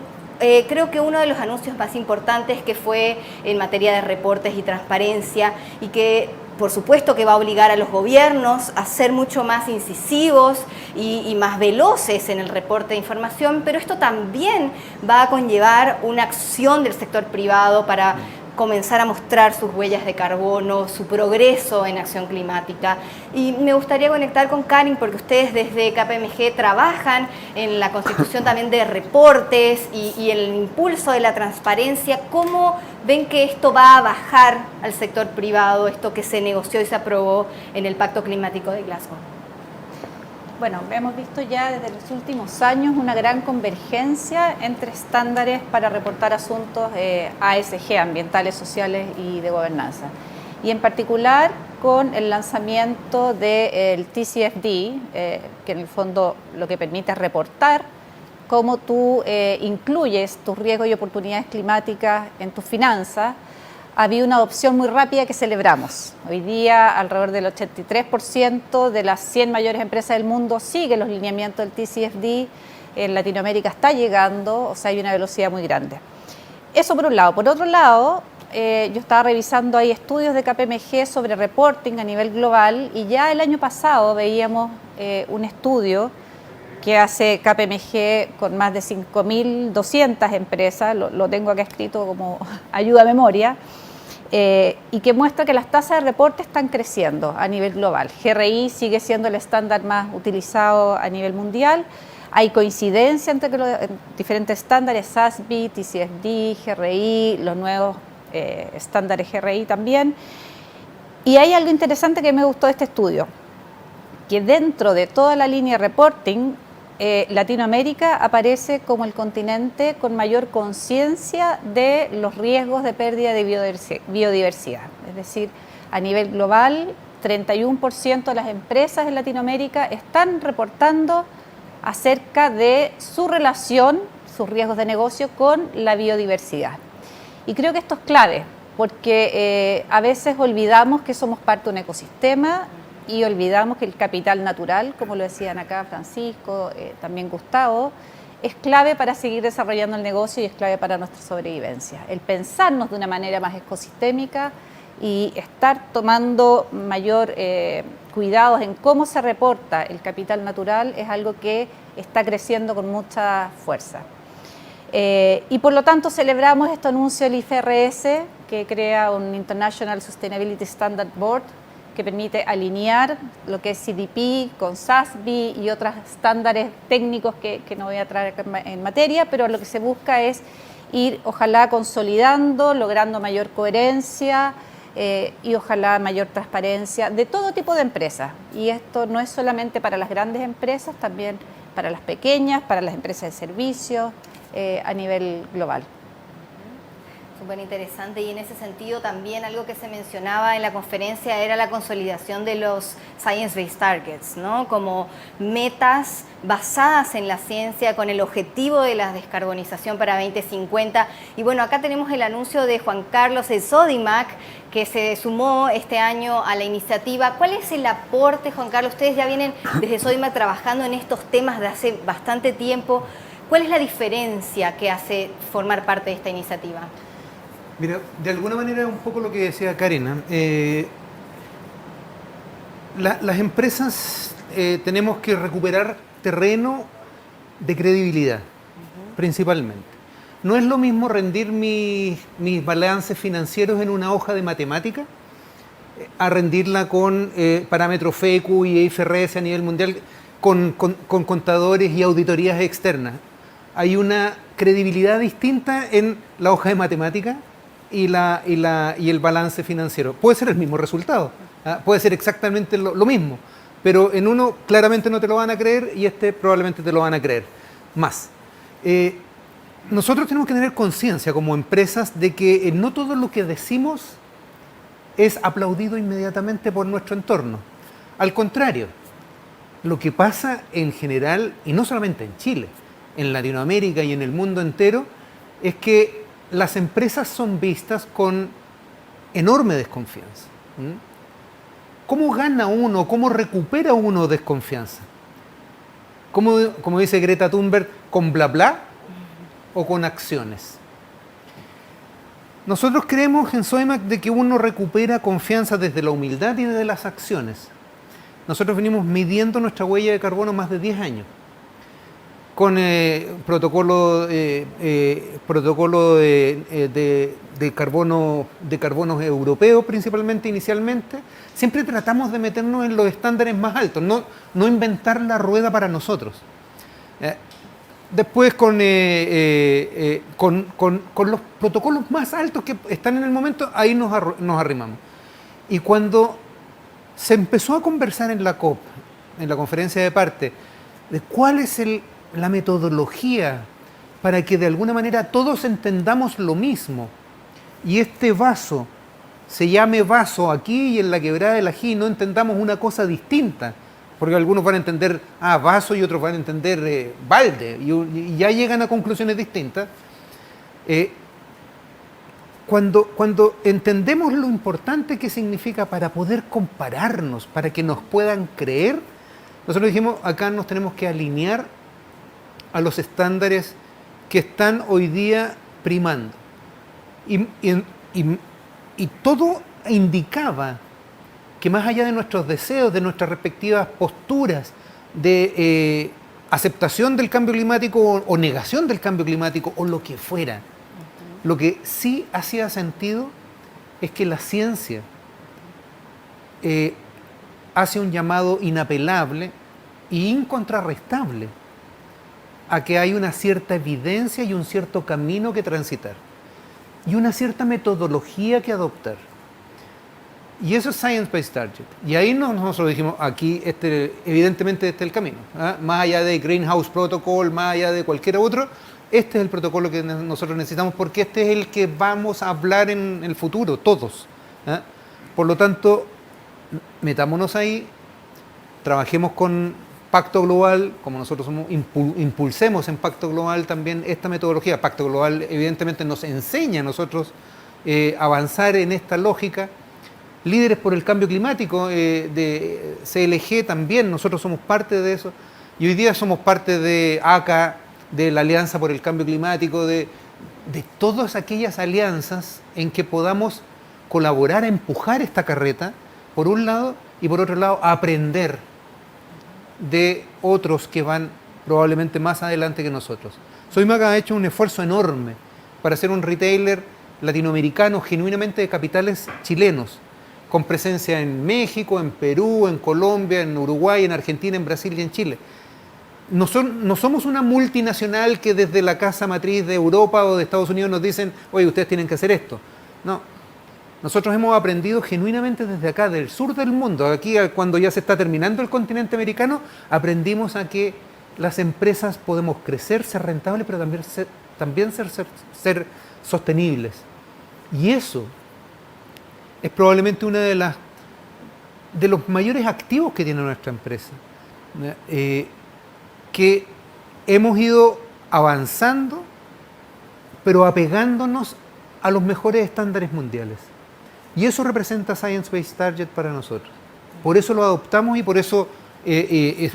creo que uno de los anuncios más importantes que fue en materia de reportes y transparencia, y que por supuesto que va a obligar a los gobiernos a ser mucho más incisivos y más veloces en el reporte de información, pero esto también va a conllevar una acción del sector privado para comenzar a mostrar sus huellas de carbono, su progreso en acción climática. Y me gustaría conectar con Karin, porque ustedes desde KPMG trabajan en la constitución también de reportes y en el impulso de la transparencia. ¿Cómo ven que esto va a bajar al sector privado, esto que se negoció y se aprobó en el Pacto Climático de Glasgow? Bueno, hemos visto ya desde los últimos años una gran convergencia entre estándares para reportar asuntos ASG, ambientales, sociales y de gobernanza. Y en particular con el lanzamiento del TCFD, que en el fondo lo que permite es reportar cómo tú incluyes tus riesgos y oportunidades climáticas en tus finanzas. Ha habido una adopción muy rápida que celebramos. Hoy día alrededor del 83% de las 100 mayores empresas del mundo siguen los lineamientos del TCFD. En Latinoamérica está llegando, o sea, hay una velocidad muy grande. Eso por un lado. Por otro lado, yo estaba revisando ahí estudios de KPMG sobre reporting a nivel global, y ya el año pasado veíamos un estudio que hace KPMG con más de 5.200 empresas, lo tengo acá escrito como ayuda a memoria, y que muestra que las tasas de reporte están creciendo a nivel global. GRI sigue siendo el estándar más utilizado a nivel mundial. Hay coincidencia entre los diferentes estándares, SASB, TCFD, GRI, los nuevos estándares GRI también. Y hay algo interesante que me gustó de este estudio, que dentro de toda la línea de reporting, Latinoamérica aparece como el continente con mayor conciencia de los riesgos de pérdida de biodiversidad. Es decir, a nivel global, 31% de las empresas en Latinoamérica están reportando acerca de su relación, sus riesgos de negocio con la biodiversidad. Y creo que esto es clave, porque a veces olvidamos que somos parte de un ecosistema y olvidamos que el capital natural, como lo decían acá Francisco, también Gustavo, es clave para seguir desarrollando el negocio y es clave para nuestra sobrevivencia. El pensarnos de una manera más ecosistémica y estar tomando mayor cuidados en cómo se reporta el capital natural es algo que está creciendo con mucha fuerza. Y por lo tanto celebramos este anuncio del IFRS, que crea un International Sustainability Standard Board, que permite alinear lo que es CDP con SASB y otros estándares técnicos que no voy a traer en materia, pero lo que se busca es ir, ojalá, consolidando, logrando mayor coherencia y ojalá mayor transparencia de todo tipo de empresas. Y esto no es solamente para las grandes empresas, también para las pequeñas, para las empresas de servicios a nivel global. Súper interesante, y en ese sentido también algo que se mencionaba en la conferencia era la consolidación de los Science-Based Targets, ¿no? Como metas basadas en la ciencia con el objetivo de la descarbonización para 2050. Y bueno, acá tenemos el anuncio de Juan Carlos de Sodimac, que se sumó este año a la iniciativa. ¿Cuál es el aporte, Juan Carlos? Ustedes ya vienen desde Sodimac trabajando en estos temas de hace bastante tiempo. ¿Cuál es la diferencia que hace formar parte de esta iniciativa? Mira, de alguna manera un poco lo que decía Karina. Las empresas tenemos que recuperar terreno de credibilidad, principalmente. No es lo mismo rendir mis balances financieros en una hoja de matemática a rendirla con parámetros FECU y IFRS a nivel mundial, con contadores y auditorías externas. Hay una credibilidad distinta en la hoja de matemática y el balance financiero. Puede ser el mismo resultado, puede ser exactamente lo mismo, pero en uno claramente no te lo van a creer y este probablemente te lo van a creer más. Nosotros tenemos que tener conciencia como empresas de que no todo lo que decimos es aplaudido inmediatamente por nuestro entorno. Al contrario, lo que pasa en general, y no solamente en Chile, en Latinoamérica y en el mundo entero, es que las empresas son vistas con enorme desconfianza. ¿Cómo gana uno, cómo recupera uno desconfianza? Como dice Greta Thunberg, ¿con bla bla o con acciones? Nosotros creemos en Sodimac de que uno recupera confianza desde la humildad y desde las acciones. Nosotros venimos midiendo nuestra huella de carbono más de 10 años, con protocolo de carbono europeo principalmente inicialmente. Siempre tratamos de meternos en los estándares más altos, no inventar la rueda para nosotros. Después con los protocolos más altos que están en el momento, ahí nos arrimamos. Y cuando se empezó a conversar en la COP, en la conferencia de partes, de cuál es la metodología para que de alguna manera todos entendamos lo mismo y este vaso se llame vaso aquí y en la Quebrada del Ají no entendamos una cosa distinta, porque algunos van a entender vaso y otros van a entender balde y ya llegan a conclusiones distintas. Cuando entendemos lo importante que significa para poder compararnos, para que nos puedan creer, nosotros dijimos, acá nos tenemos que alinear a los estándares que están hoy día primando. Y todo indicaba que más allá de nuestros deseos, de nuestras respectivas posturas de aceptación del cambio climático o negación del cambio climático o lo que fuera, lo que sí hacía sentido es que la ciencia hace un llamado inapelable e incontrarrestable a que hay una cierta evidencia y un cierto camino que transitar y una cierta metodología que adoptar. Y eso es Science Based Target. Y ahí nosotros dijimos, aquí evidentemente este es el camino. Más allá de Greenhouse Protocol, más allá de cualquier otro, este es el protocolo que nosotros necesitamos porque este es el que vamos a hablar en el futuro, todos. Por lo tanto, metámonos ahí, trabajemos con Pacto Global, como nosotros somos, impulsemos en Pacto Global también esta metodología. Pacto Global evidentemente nos enseña a nosotros avanzar en esta lógica. Líderes por el Cambio Climático de CLG también, nosotros somos parte de eso. Y hoy día somos parte de ACA, de la Alianza por el Cambio Climático, de todas aquellas alianzas en que podamos colaborar a empujar esta carreta, por un lado, y por otro lado, aprender de otros que van probablemente más adelante que nosotros. Sodimac ha hecho un esfuerzo enorme para ser un retailer latinoamericano genuinamente de capitales chilenos, con presencia en México, en Perú, en Colombia, en Uruguay, en Argentina, en Brasil y en Chile. No somos una multinacional que desde la casa matriz de Europa o de Estados Unidos nos dicen, oye, ustedes tienen que hacer esto. No. Nosotros hemos aprendido genuinamente desde acá, del sur del mundo. Aquí, cuando ya se está terminando el continente americano, aprendimos a que las empresas podemos crecer, ser rentables, pero también ser sostenibles. Y eso es probablemente uno de los mayores activos que tiene nuestra empresa. Que hemos ido avanzando, pero apegándonos a los mejores estándares mundiales. Y eso representa Science Based Target para nosotros. Por eso lo adoptamos y por eso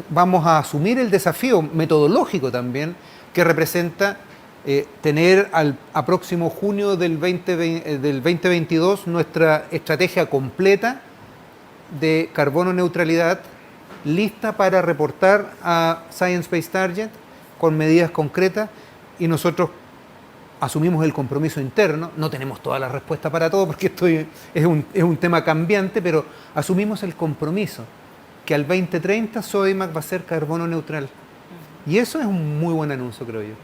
vamos a asumir el desafío metodológico también que representa tener a próximo junio del 2022 nuestra estrategia completa de carbono neutralidad lista para reportar a Science Based Target con medidas concretas y nosotros asumimos el compromiso interno. No tenemos toda la respuesta para todo porque esto es un tema cambiante, pero asumimos el compromiso que al 2030 Sodimac va a ser carbono neutral. Y eso es un muy buen anuncio, creo yo.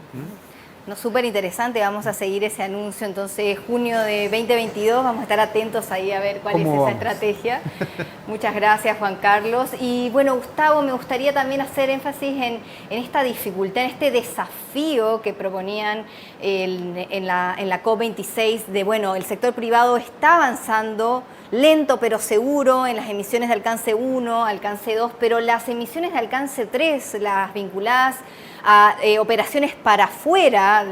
No, súper interesante, vamos a seguir ese anuncio. Entonces, junio de 2022, vamos a estar atentos ahí a ver cuál es esa estrategia. Muchas gracias, Juan Carlos. Y bueno, Gustavo, me gustaría también hacer énfasis en esta dificultad, en este desafío que proponían en la COP26 de, bueno, el sector privado está avanzando lento pero seguro en las emisiones de alcance 1, alcance 2, pero las emisiones de alcance 3, las vinculadas a operaciones para afuera,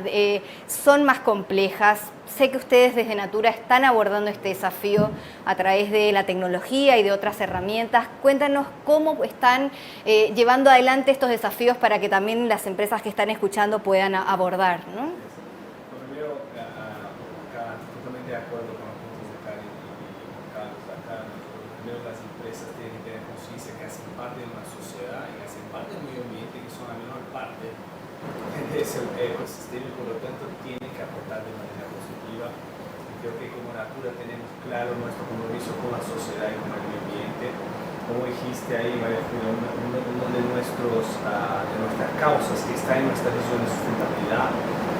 son más complejas. Sé que ustedes desde Natura están abordando este desafío a través de la tecnología y de otras herramientas. Cuéntanos cómo están llevando adelante estos desafíos para que también las empresas que están escuchando puedan abordar, ¿no? Primero, totalmente de acuerdo con los puntos de Karen y Carlos acá. Primero, las empresas tienen que tener conciencia que hacen parte de una sociedad y hacen parte del medio ambiente, que son la menor parte de ese ecosistema y por lo tanto tienen que aportar de manera positiva. Y creo que como Natura tenemos claro nuestro compromiso con la sociedad y con el medio ambiente. Como dijiste ahí, María Julia, uno de nuestras causas que está en nuestra visión de sustentabilidad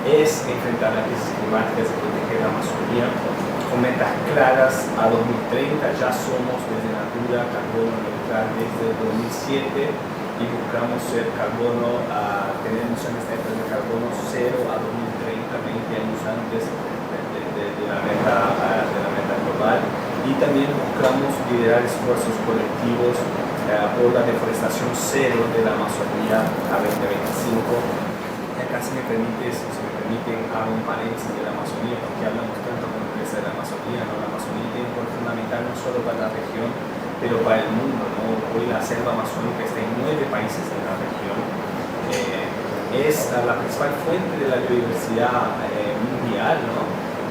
es enfrentar la crisis climática y proteger la Amazonía con metas claras a 2030. Ya somos desde Natura carbono neutral desde el 2007 y buscamos ser tener emisiones netas de carbono cero a 2030, 20 años antes de la meta global. Y también buscamos liderar esfuerzos colectivos por la deforestación cero de la Amazonía a 2025. Y acá si me permiten, hago un paréntesis de la Amazonía, porque hablamos tanto con empresas de la Amazonía, ¿no? La Amazonía tiene un rol fundamental no solo para la región, pero para el mundo, ¿no? Hoy la selva amazónica está en 9 países de la región. Es la principal fuente de la biodiversidad mundial, ¿no?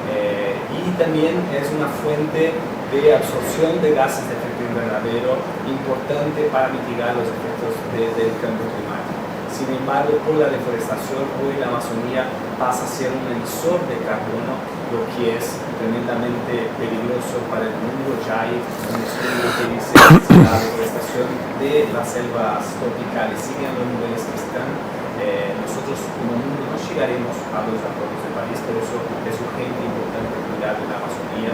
Y también es una fuente de absorción de gases de efecto invernadero importante para mitigar los efectos del cambio climático. Sin embargo, por la deforestación, hoy la Amazonía pasa a ser un emisor de carbono, lo que es tremendamente peligroso para el mundo. Ya hay un estudio que dice que la deforestación de las selvas tropicales sigue a los niveles que están. Nosotros como mundo no llegaremos a los acuerdos de París, por eso es urgente y importante cuidar de la Amazonía.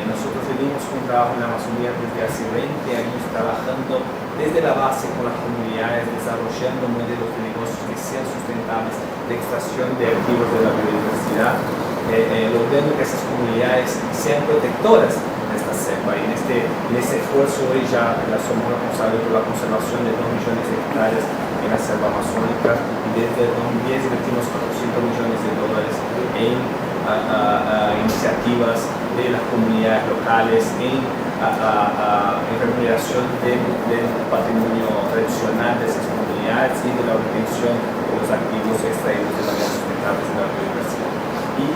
Nosotros venimos con trabajo en la Amazonía desde hace 20 años, trabajando desde la base con las comunidades, desarrollando modelos de negocios que sean sustentables de extracción de activos de la biodiversidad, logrando que esas comunidades sean protectoras de esta selva. Y en este esfuerzo hoy ya somos responsables por la conservación de 2 millones de hectáreas en la selva amazónica, y desde el 2010 invertimos $400 millones en iniciativas de las comunidades locales, en remuneración del patrimonio tradicional de esas comunidades y de la obtención de los activos extraídos de las sustentables de la biodiversidad. Y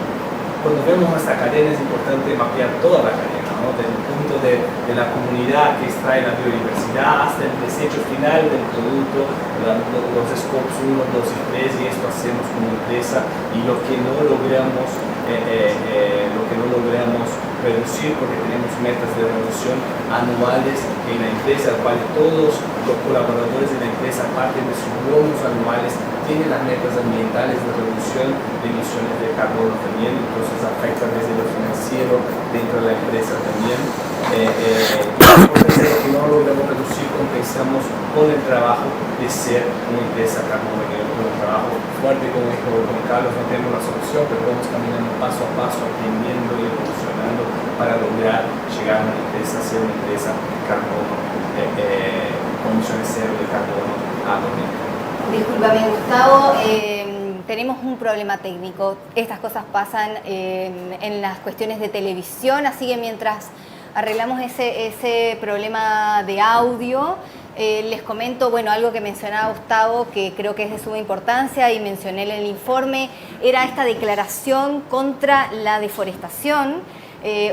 cuando vemos nuestra cadena es importante mapear toda la cadena, ¿no? Desde el punto de la comunidad que extrae la biodiversidad hasta el desecho final del producto, los scopes 1, 2 y 3, y esto hacemos como empresa. Y lo que no logramos reducir, porque tenemos metas de reducción anuales en la empresa, al cual todos los colaboradores de la empresa, aparte de sus bonos anuales, tienen las metas ambientales de reducción de emisiones de carbono también. Entonces afecta desde lo financiero dentro de la empresa también. Lo que no logramos reducir, compensamos con el trabajo de ser una empresa carbono neutral. Con el trabajo fuerte, como dijo con Carlos, no tenemos la solución, pero vamos caminando paso a paso, aprendiendo y evolucionando para lograr llegar a una empresa, ser una empresa carbono, con emisiones cero de carbono a 2030. Discúlpame, Gustavo, tenemos un problema técnico. Estas cosas pasan en las cuestiones de televisión, así que mientras arreglamos ese problema de audio, les comento, bueno, algo que mencionaba Gustavo, que creo que es de suma importancia y mencioné en el informe, era esta declaración contra la deforestación.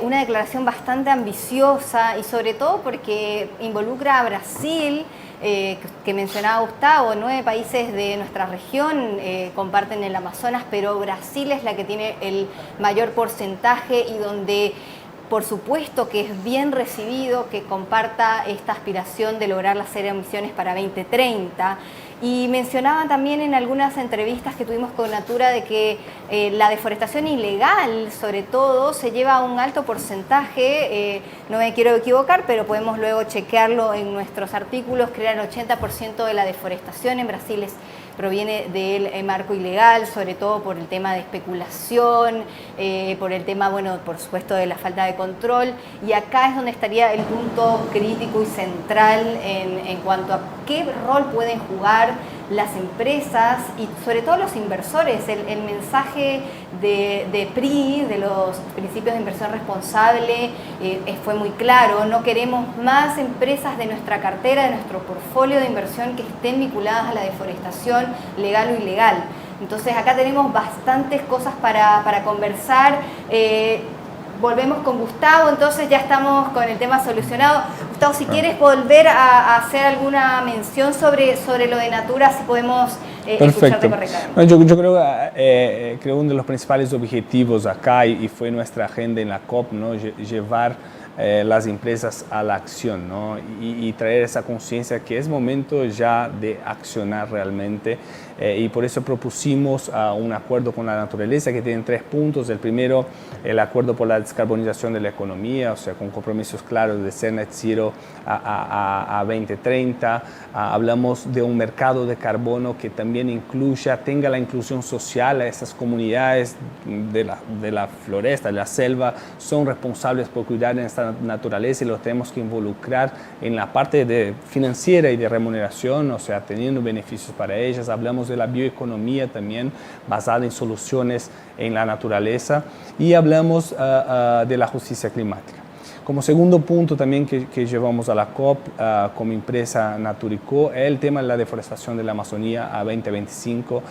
Una declaración bastante ambiciosa y sobre todo porque involucra a Brasil, que mencionaba Gustavo. 9 países de nuestra región comparten el Amazonas, pero Brasil es la que tiene el mayor porcentaje y donde por supuesto que es bien recibido que comparta esta aspiración de lograr las cero emisiones para 2030. Y mencionaba también en algunas entrevistas que tuvimos con Natura de que la deforestación ilegal, sobre todo, se lleva un alto porcentaje, no me quiero equivocar, pero podemos luego chequearlo en nuestros artículos, crear el 80% de la deforestación en Brasil proviene del marco ilegal, sobre todo por el tema de especulación, por el tema, bueno, por supuesto, de la falta de control. Y acá es donde estaría el punto crítico y central en cuanto a qué rol pueden jugar las empresas y sobre todo los inversores. El mensaje de PRI, de los principios de inversión responsable, fue muy claro. No queremos más empresas de nuestra cartera, de nuestro portfolio de inversión que estén vinculadas a la deforestación legal o ilegal. Entonces acá tenemos bastantes cosas para conversar. Volvemos con Gustavo, entonces ya estamos con el tema solucionado. Gustavo, si quieres volver a hacer alguna mención sobre lo de Natura, si podemos escucharte correctamente. Yo creo que uno de los principales objetivos acá, y fue nuestra agenda en la COP, ¿no? Llevar las empresas a la acción, ¿no? Y traer esa conciencia que es momento ya de accionar realmente. Y por eso propusimos un acuerdo con la naturaleza que tiene 3 puntos. El primero, el acuerdo por la descarbonización de la economía, o sea, con compromisos claros de ser net zero a 2030. Hablamos de un mercado de carbono que también tenga la inclusión social a esas comunidades de la floresta, de la selva, son responsables por cuidar de esta naturaleza y los tenemos que involucrar en la parte financiera y de remuneración, o sea, teniendo beneficios para ellas. Hablamos de la bioeconomía también, basada en soluciones en la naturaleza, y hablamos de la justicia climática. Como segundo punto también que llevamos a la COP como empresa Naturico es el tema de la deforestación de la Amazonía a 2025.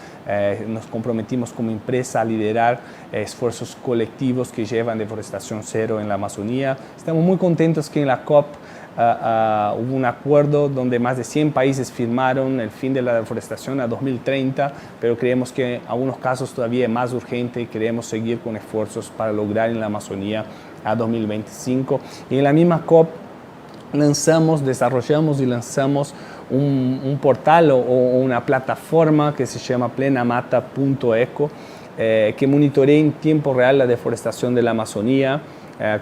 Nos comprometimos como empresa a liderar esfuerzos colectivos que llevan deforestación cero en la Amazonía. Estamos muy contentos que en la COP hubo un acuerdo donde más de 100 países firmaron el fin de la deforestación a 2030, pero creemos que en algunos casos todavía es más urgente y queremos seguir con esfuerzos para lograr en la Amazonía a 2025. Y en la misma COP desarrollamos y lanzamos un portal o una plataforma que se llama plenamata.eco, que monitorea en tiempo real la deforestación de la Amazonía,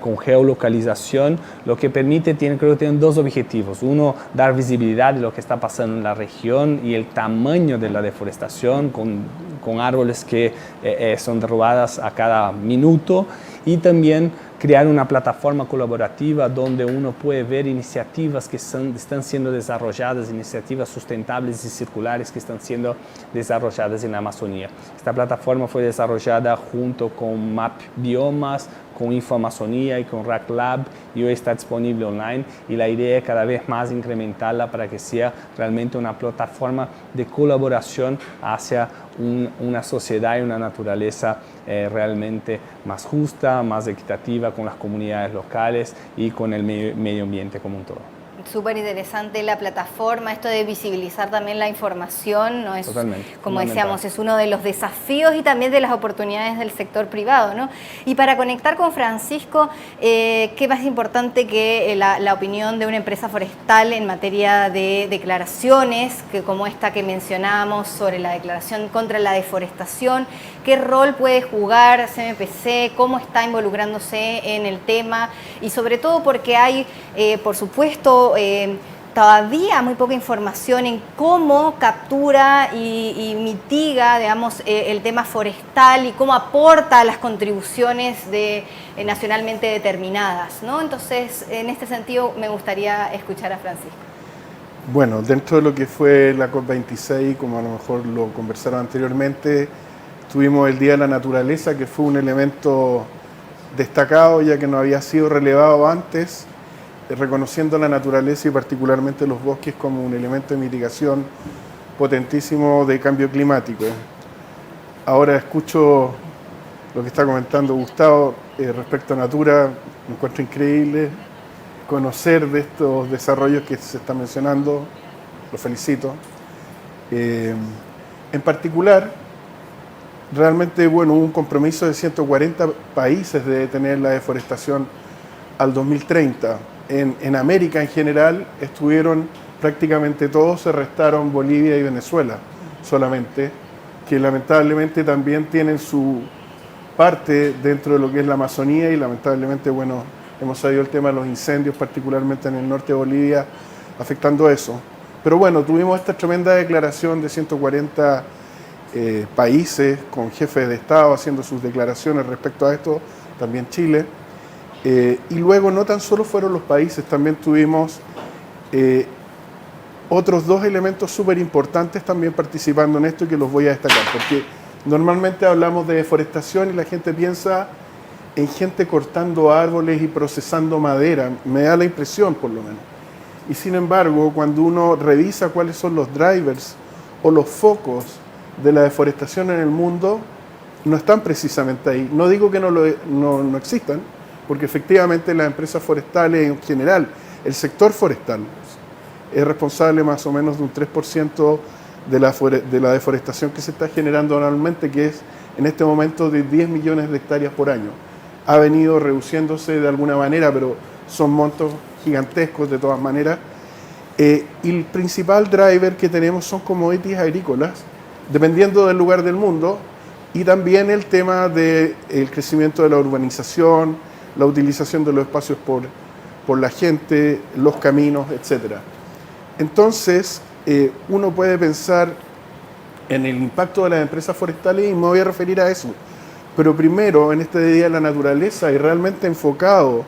con geolocalización, lo que permite, creo que tiene 2 objetivos. Uno, dar visibilidad de lo que está pasando en la región y el tamaño de la deforestación, con árboles que son derrubadas a cada minuto, y también crear una plataforma colaborativa donde uno puede ver iniciativas que están siendo desarrolladas, iniciativas sustentables y circulares que están siendo desarrolladas en la Amazonía. Esta plataforma fue desarrollada junto con MAP Biomas, con InfoAmazonía y con RAC Lab, y hoy está disponible online, y la idea es cada vez más incrementarla para que sea realmente una plataforma de colaboración hacia una sociedad y una naturaleza realmente más justa, más equitativa con las comunidades locales y con el medio ambiente como un todo. Súper interesante la plataforma, esto de visibilizar también la información, ¿no? Es, totalmente, como decíamos, es uno de los desafíos y también de las oportunidades del sector privado, ¿no? Y para conectar con Francisco, ¿qué más importante que la opinión de una empresa forestal en materia de declaraciones, que como esta que mencionábamos sobre la declaración contra la deforestación? ¿Qué rol puede jugar CMPC? ¿Cómo está involucrándose en el tema? Y sobre todo porque hay, por supuesto, todavía muy poca información en cómo captura y mitiga, digamos, el tema forestal y cómo aporta a las contribuciones nacionalmente determinadas, ¿no? Entonces, en este sentido, me gustaría escuchar a Francisco. Bueno, dentro de lo que fue la COP26, como a lo mejor lo conversaron anteriormente, tuvimos el Día de la Naturaleza, que fue un elemento destacado ya que no había sido relevado antes, reconociendo la naturaleza y particularmente los bosques como un elemento de mitigación potentísimo de cambio climático. Ahora escucho lo que está comentando Gustavo respecto a Natura, me encuentro increíble conocer de estos desarrollos que se están mencionando, lo felicito. En particular, realmente, bueno, hubo un compromiso de 140 países de detener la deforestación al 2030. En América en general estuvieron prácticamente todos se restaron Bolivia y Venezuela solamente, que lamentablemente también tienen su parte dentro de lo que es la Amazonía y lamentablemente, bueno, hemos sabido el tema de los incendios, particularmente en el norte de Bolivia, afectando eso. Pero bueno, tuvimos esta tremenda declaración de 140 países con jefes de Estado haciendo sus declaraciones respecto a esto, también Chile. Y luego no tan solo fueron los países, también tuvimos otros dos elementos súper importantes también participando en esto y que los voy a destacar, porque normalmente hablamos de deforestación y la gente piensa en gente cortando árboles y procesando madera, me da la impresión por lo menos. Y sin embargo, cuando uno revisa cuáles son los drivers o los focos de la deforestación en el mundo, no están precisamente ahí. No digo que no existan, porque efectivamente las empresas forestales en general, el sector forestal, es responsable más o menos de un 3% de la deforestación que se está generando anualmente, que es en este momento de 10 millones de hectáreas por año. Ha venido reduciéndose de alguna manera, pero son montos gigantescos de todas maneras. Y el principal driver que tenemos son commodities agrícolas, dependiendo del lugar del mundo, y también el tema del crecimiento de la urbanización, la utilización de los espacios por la gente, los caminos, etc. Entonces, uno puede pensar en el impacto de las empresas forestales y me voy a referir a eso. Pero primero, en este Día de la Naturaleza y realmente enfocado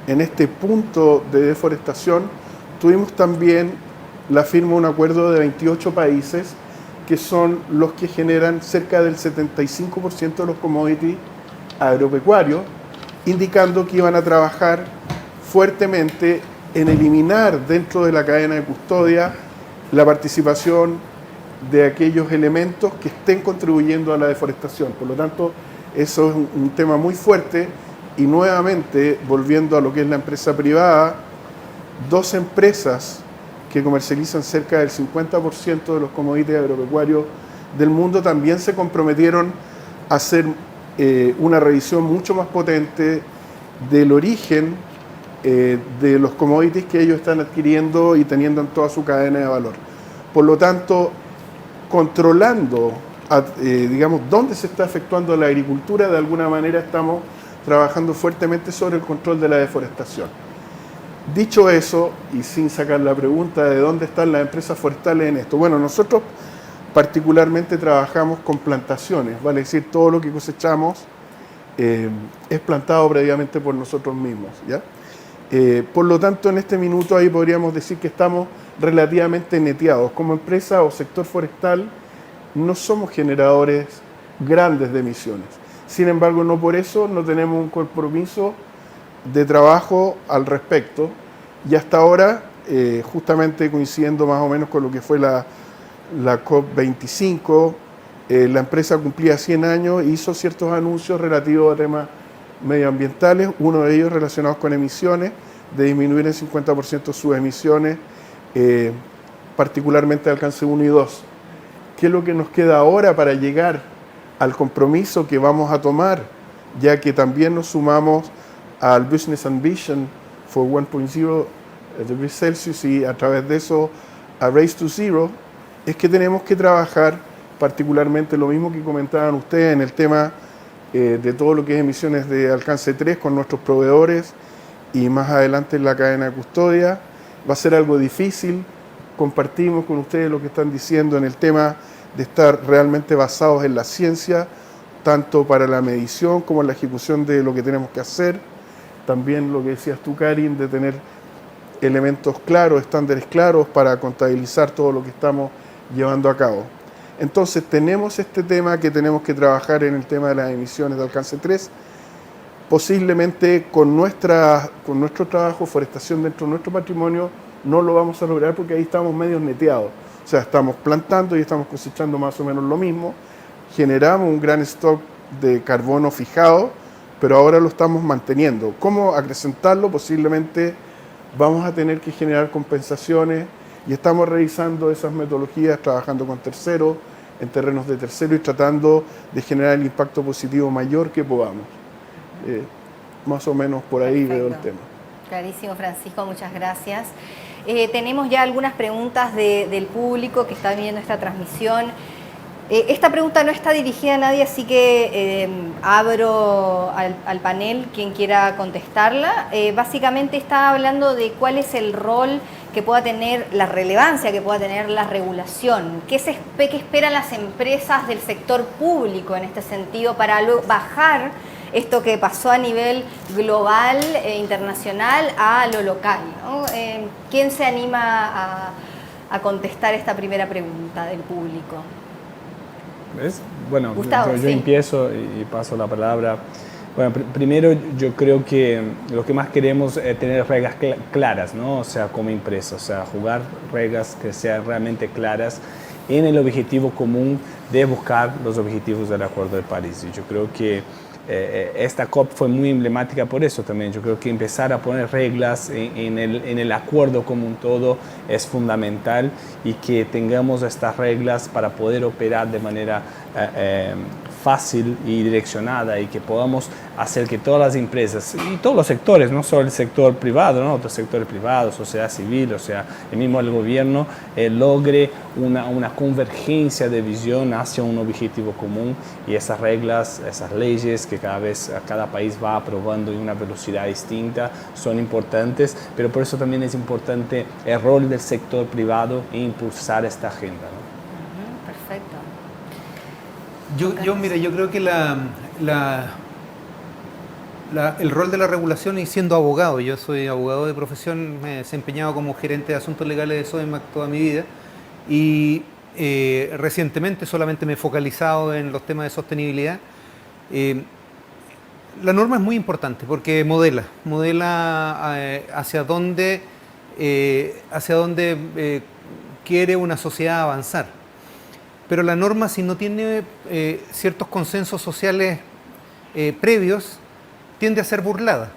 en este punto de deforestación, tuvimos también la firma de un acuerdo de 28 países que son los que generan cerca del 75% de los commodities agropecuarios, indicando que iban a trabajar fuertemente en eliminar dentro de la cadena de custodia la participación de aquellos elementos que estén contribuyendo a la deforestación. Por lo tanto, eso es un tema muy fuerte y nuevamente, volviendo a lo que es la empresa privada, dos empresas que comercializan cerca del 50% de los commodities agropecuarios del mundo también se comprometieron a hacer una revisión mucho más potente del origen de los commodities que ellos están adquiriendo y teniendo en toda su cadena de valor. Por lo tanto, controlando, digamos, dónde se está efectuando la agricultura, de alguna manera estamos trabajando fuertemente sobre el control de la deforestación. Dicho eso, y sin sacar la pregunta de dónde están las empresas forestales en esto, bueno, nosotros particularmente trabajamos con plantaciones, vale decir, todo lo que cosechamos es plantado previamente por nosotros mismos, ¿ya? Por lo tanto, en este minuto ahí podríamos decir que estamos relativamente neteados. Como empresa o sector forestal no somos generadores grandes de emisiones. Sin embargo, no por eso no tenemos un compromiso de trabajo al respecto. Y hasta ahora, justamente coincidiendo más o menos con lo que fue la COP25, la empresa cumplía 100 años e hizo ciertos anuncios relativos a temas medioambientales, uno de ellos relacionados con emisiones, de disminuir en 50% sus emisiones, particularmente de alcance 1 y 2. ¿Qué es lo que nos queda ahora para llegar al compromiso que vamos a tomar, ya que también nos sumamos al Business Ambition for 1.0 degrees Celsius y a través de eso a Race to Zero? Es que tenemos que trabajar particularmente lo mismo que comentaban ustedes en el tema de todo lo que es emisiones de alcance 3 con nuestros proveedores y más adelante en la cadena de custodia. Va a ser algo difícil, compartimos con ustedes lo que están diciendo en el tema de estar realmente basados en la ciencia, tanto para la medición como en la ejecución de lo que tenemos que hacer. También lo que decías tú, Karin, de tener elementos claros, estándares claros para contabilizar todo lo que estamos llevando a cabo. Entonces tenemos este tema que tenemos que trabajar en el tema de las emisiones de alcance 3, posiblemente con nuestro trabajo, forestación dentro de nuestro patrimonio, no lo vamos a lograr porque ahí estamos medio neteados. O sea, estamos plantando y estamos cosechando más o menos lo mismo, generamos un gran stock de carbono fijado, pero ahora lo estamos manteniendo. ¿Cómo acrecentarlo? Posiblemente vamos a tener que generar compensaciones y estamos revisando esas metodologías, trabajando con terceros, en terrenos de terceros y tratando de generar el impacto positivo mayor que podamos. Más o menos por ahí. Perfecto. Veo el tema. Clarísimo, Francisco, muchas gracias. tenemos ya algunas preguntas del público que está viendo esta transmisión. Esta pregunta no está dirigida a nadie, así que abro al panel quien quiera contestarla. Básicamente está hablando de cuál es el rol que pueda tener, la relevancia que pueda tener la regulación. ¿Qué esperan las empresas del sector público en este sentido para bajar esto que pasó a nivel global e internacional a lo local, ¿no? ¿Quién se anima a contestar esta primera pregunta del público? ¿Ves? Bueno, Gustavo, yo sí. empiezo y paso la palabra. Bueno, primero yo creo que lo que más queremos es tener reglas claras, ¿no? O sea, como empresa, o sea, jugar reglas que sean realmente claras en el objetivo común de buscar los objetivos del Acuerdo de París. Y yo creo que esta COP fue muy emblemática por eso también. Yo creo que empezar a poner reglas en el acuerdo como un todo es fundamental, y que tengamos estas reglas para poder operar de manera fácil y direccionada, y que podamos hacer que todas las empresas y todos los sectores, no solo el sector privado, ¿no? Otros sectores privados, sociedad civil, o sea, el mismo el gobierno, logre una convergencia de visión hacia un objetivo común, y esas reglas, esas leyes que cada país va aprobando en una velocidad distinta son importantes, pero por eso también es importante el rol del sector privado en impulsar esta agenda, ¿no? Perfecto. Mira, yo creo que el rol de la regulación, y siendo abogado, yo soy abogado de profesión, me he desempeñado como gerente de asuntos legales de Sodimac toda mi vida, y recientemente solamente me he focalizado en los temas de sostenibilidad. La norma es muy importante porque modela hacia dónde quiere una sociedad avanzar. Pero la norma, si no tiene ciertos consensos sociales previos, tiende a ser burlada.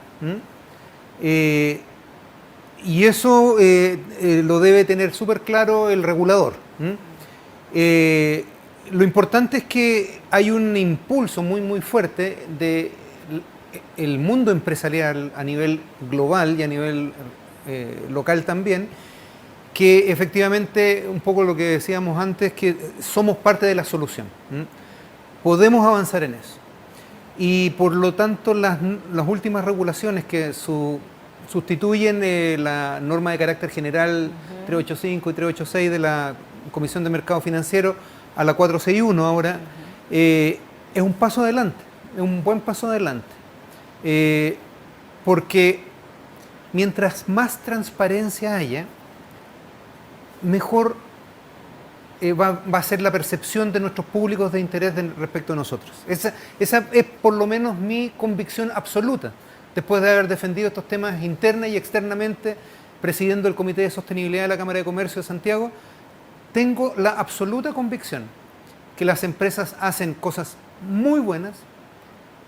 Y eso lo debe tener súper claro el regulador. Lo importante es que hay un impulso muy fuerte del mundo empresarial a nivel global y a nivel local también, que efectivamente, un poco lo que decíamos antes, que somos parte de la solución. Podemos avanzar en eso. Y por lo tanto, las últimas regulaciones que sustituyen la norma de carácter general 385 y 386 de la Comisión de Mercado Financiero a la 461 ahora, es un paso adelante, es un buen paso adelante. Porque mientras más transparencia haya, mejor va a ser la percepción de nuestros públicos de interés respecto a nosotros. Esa es por lo menos mi convicción absoluta, después de haber defendido estos temas interna y externamente, presidiendo el Comité de Sostenibilidad de la Cámara de Comercio de Santiago. Tengo la absoluta convicción que las empresas hacen cosas muy buenas.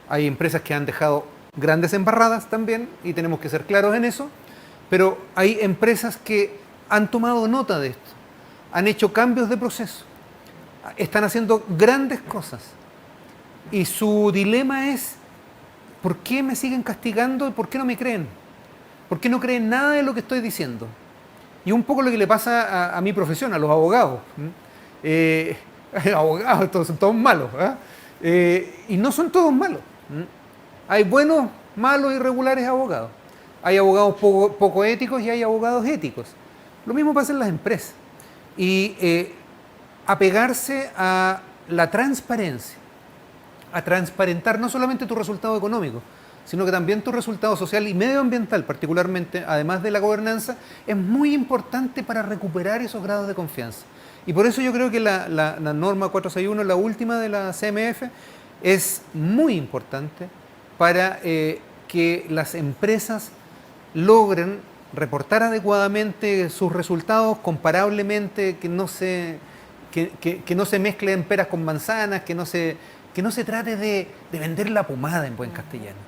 Hay empresas que han dejado grandes embarradas también, y tenemos que ser claros en eso, pero hay empresas que han tomado nota de esto, han hecho cambios de proceso, están haciendo grandes cosas, y su dilema es: ¿por qué me siguen castigando y por qué no me creen? ¿Por qué no creen nada de lo que estoy diciendo? Y un poco lo que le pasa a mi profesión, a los abogados. Abogados, todos son todos malos, y no son todos malos. Hay buenos, malos y regulares abogados. Hay abogados poco éticos y hay abogados éticos. Lo mismo pasa en las empresas. Y apegarse a la transparencia, a transparentar no solamente tu resultado económico, sino que también tu resultado social y medioambiental, particularmente, además de la gobernanza, es muy importante para recuperar esos grados de confianza. Y por eso yo creo que la norma 461, la última de la CMF, es muy importante para que las empresas logren reportar adecuadamente sus resultados, comparablemente, que no se mezclen peras con manzanas, que no se trate de vender la pomada en buen castellano,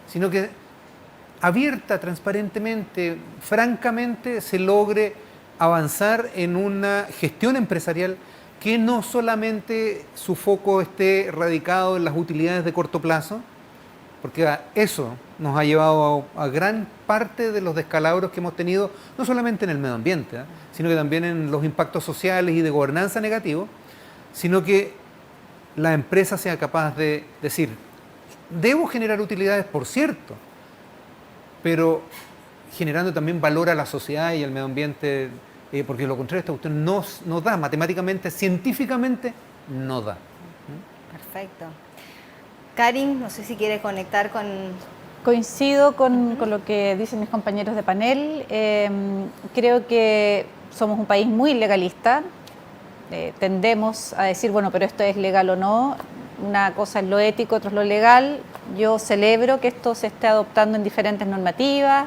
sino que abierta, transparentemente, francamente, se logre avanzar en una gestión empresarial que no solamente su foco esté radicado en las utilidades de corto plazo, porque eso nos ha llevado a gran parte de los descalabros que hemos tenido, no solamente en el medio ambiente, sino que también en los impactos sociales y de gobernanza negativos, sino que la empresa sea capaz de decir, debo generar utilidades, por cierto, pero generando también valor a la sociedad y al medio ambiente, porque lo contrario esta cuestión no da, matemáticamente, científicamente, no da. Perfecto. Karin, no sé si quiere conectar con... Coincido con lo que dicen mis compañeros de panel. Creo que somos un país muy legalista. Tendemos a decir, bueno, pero esto es legal o no. Una cosa es lo ético, otra es lo legal. Yo celebro que esto se esté adoptando en diferentes normativas.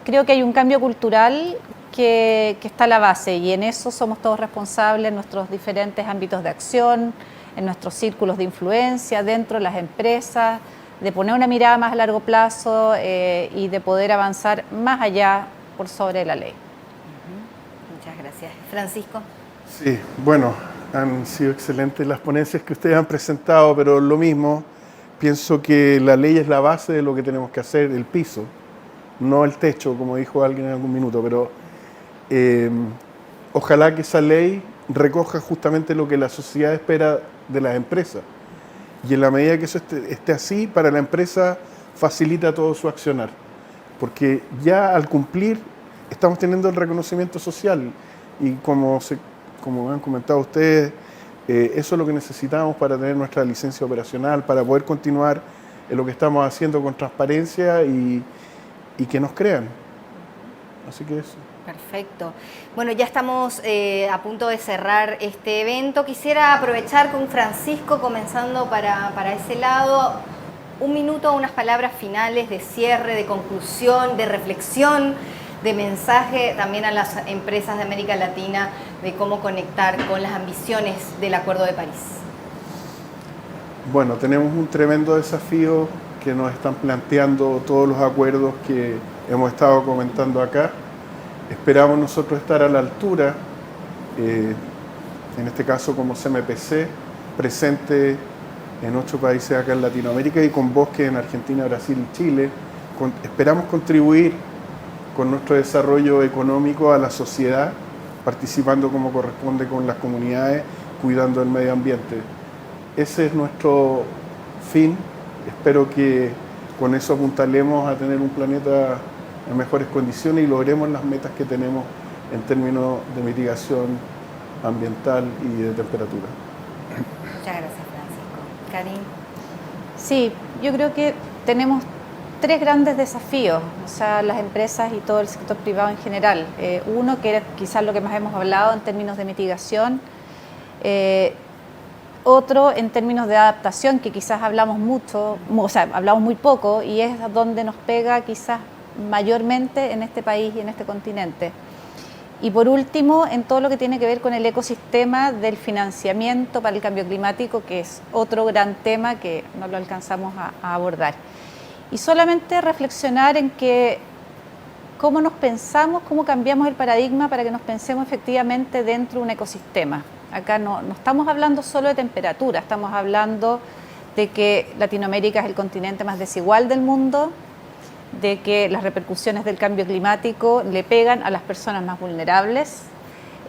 Creo que hay un cambio cultural que está a la base y en eso somos todos responsables en nuestros diferentes ámbitos de acción, en nuestros círculos de influencia, dentro de las empresas, de poner una mirada más a largo plazo y de poder avanzar más allá por sobre la ley. Muchas gracias. Francisco. Sí, bueno, han sido excelentes las ponencias que ustedes han presentado, pero lo mismo, pienso que la ley es la base de lo que tenemos que hacer, el piso, no el techo, como dijo alguien en algún minuto, pero ojalá que esa ley recoja justamente lo que la sociedad espera de las empresas. Y en la medida que eso esté así, para la empresa facilita todo su accionar. Porque ya al cumplir estamos teniendo el reconocimiento social y como han comentado ustedes, eso es lo que necesitamos para tener nuestra licencia operacional, para poder continuar en lo que estamos haciendo con transparencia y que nos crean. Así que eso. Perfecto. Bueno, ya estamos a punto de cerrar este evento. Quisiera aprovechar con Francisco, comenzando para ese lado, un minuto, unas palabras finales de cierre, de conclusión, de reflexión, de mensaje también a las empresas de América Latina de cómo conectar con las ambiciones del Acuerdo de París. Bueno, tenemos un tremendo desafío que nos están planteando todos los acuerdos que hemos estado comentando acá. Esperamos nosotros estar a la altura, en este caso como CMPC, presente en 8 países acá en Latinoamérica y con bosques en Argentina, Brasil y Chile. Esperamos contribuir con nuestro desarrollo económico a la sociedad, participando como corresponde con las comunidades, cuidando el medio ambiente. Ese es nuestro fin. Espero que con eso apuntalemos a tener un planeta en mejores condiciones y logremos las metas que tenemos en términos de mitigación ambiental y de temperatura. Muchas gracias, Francisco. Karin. Sí, yo creo que tenemos 3 grandes desafíos, o sea, las empresas y todo el sector privado en general. Uno, que era quizás lo que más hemos hablado en términos de mitigación. Otro, en términos de adaptación, que quizás hablamos mucho, o sea, hablamos muy poco, y es donde nos pega quizás mayormente en este país y en este continente. Y por último, en todo lo que tiene que ver con el ecosistema del financiamiento para el cambio climático, que es otro gran tema que no lo alcanzamos a abordar. Y solamente reflexionar en que cómo nos pensamos, cómo cambiamos el paradigma para que nos pensemos efectivamente dentro de un ecosistema. Acá no estamos hablando solo de temperatura, estamos hablando de que Latinoamérica es el continente más desigual del mundo, de que las repercusiones del cambio climático le pegan a las personas más vulnerables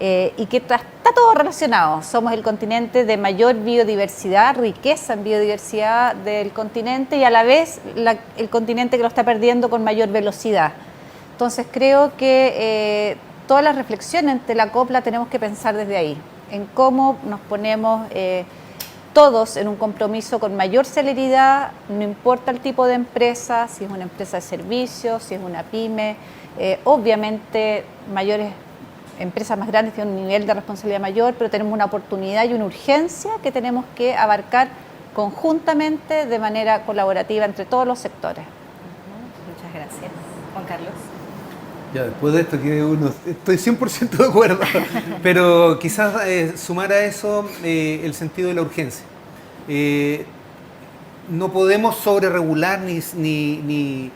y que está todo relacionado. Somos el continente de mayor biodiversidad, riqueza en biodiversidad del continente y a la vez el continente que lo está perdiendo con mayor velocidad. Entonces creo que todas las reflexiones ante la COP la tenemos que pensar desde ahí, en cómo nos ponemos todos en un compromiso con mayor celeridad, no importa el tipo de empresa, si es una empresa de servicios, si es una pyme, obviamente empresas más grandes tienen un nivel de responsabilidad mayor, pero tenemos una oportunidad y una urgencia que tenemos que abarcar conjuntamente de manera colaborativa entre todos los sectores. Muchas gracias. Juan Carlos. Ya, después de esto, estoy 100% de acuerdo, pero quizás sumar a eso el sentido de la urgencia. No podemos sobreregular ni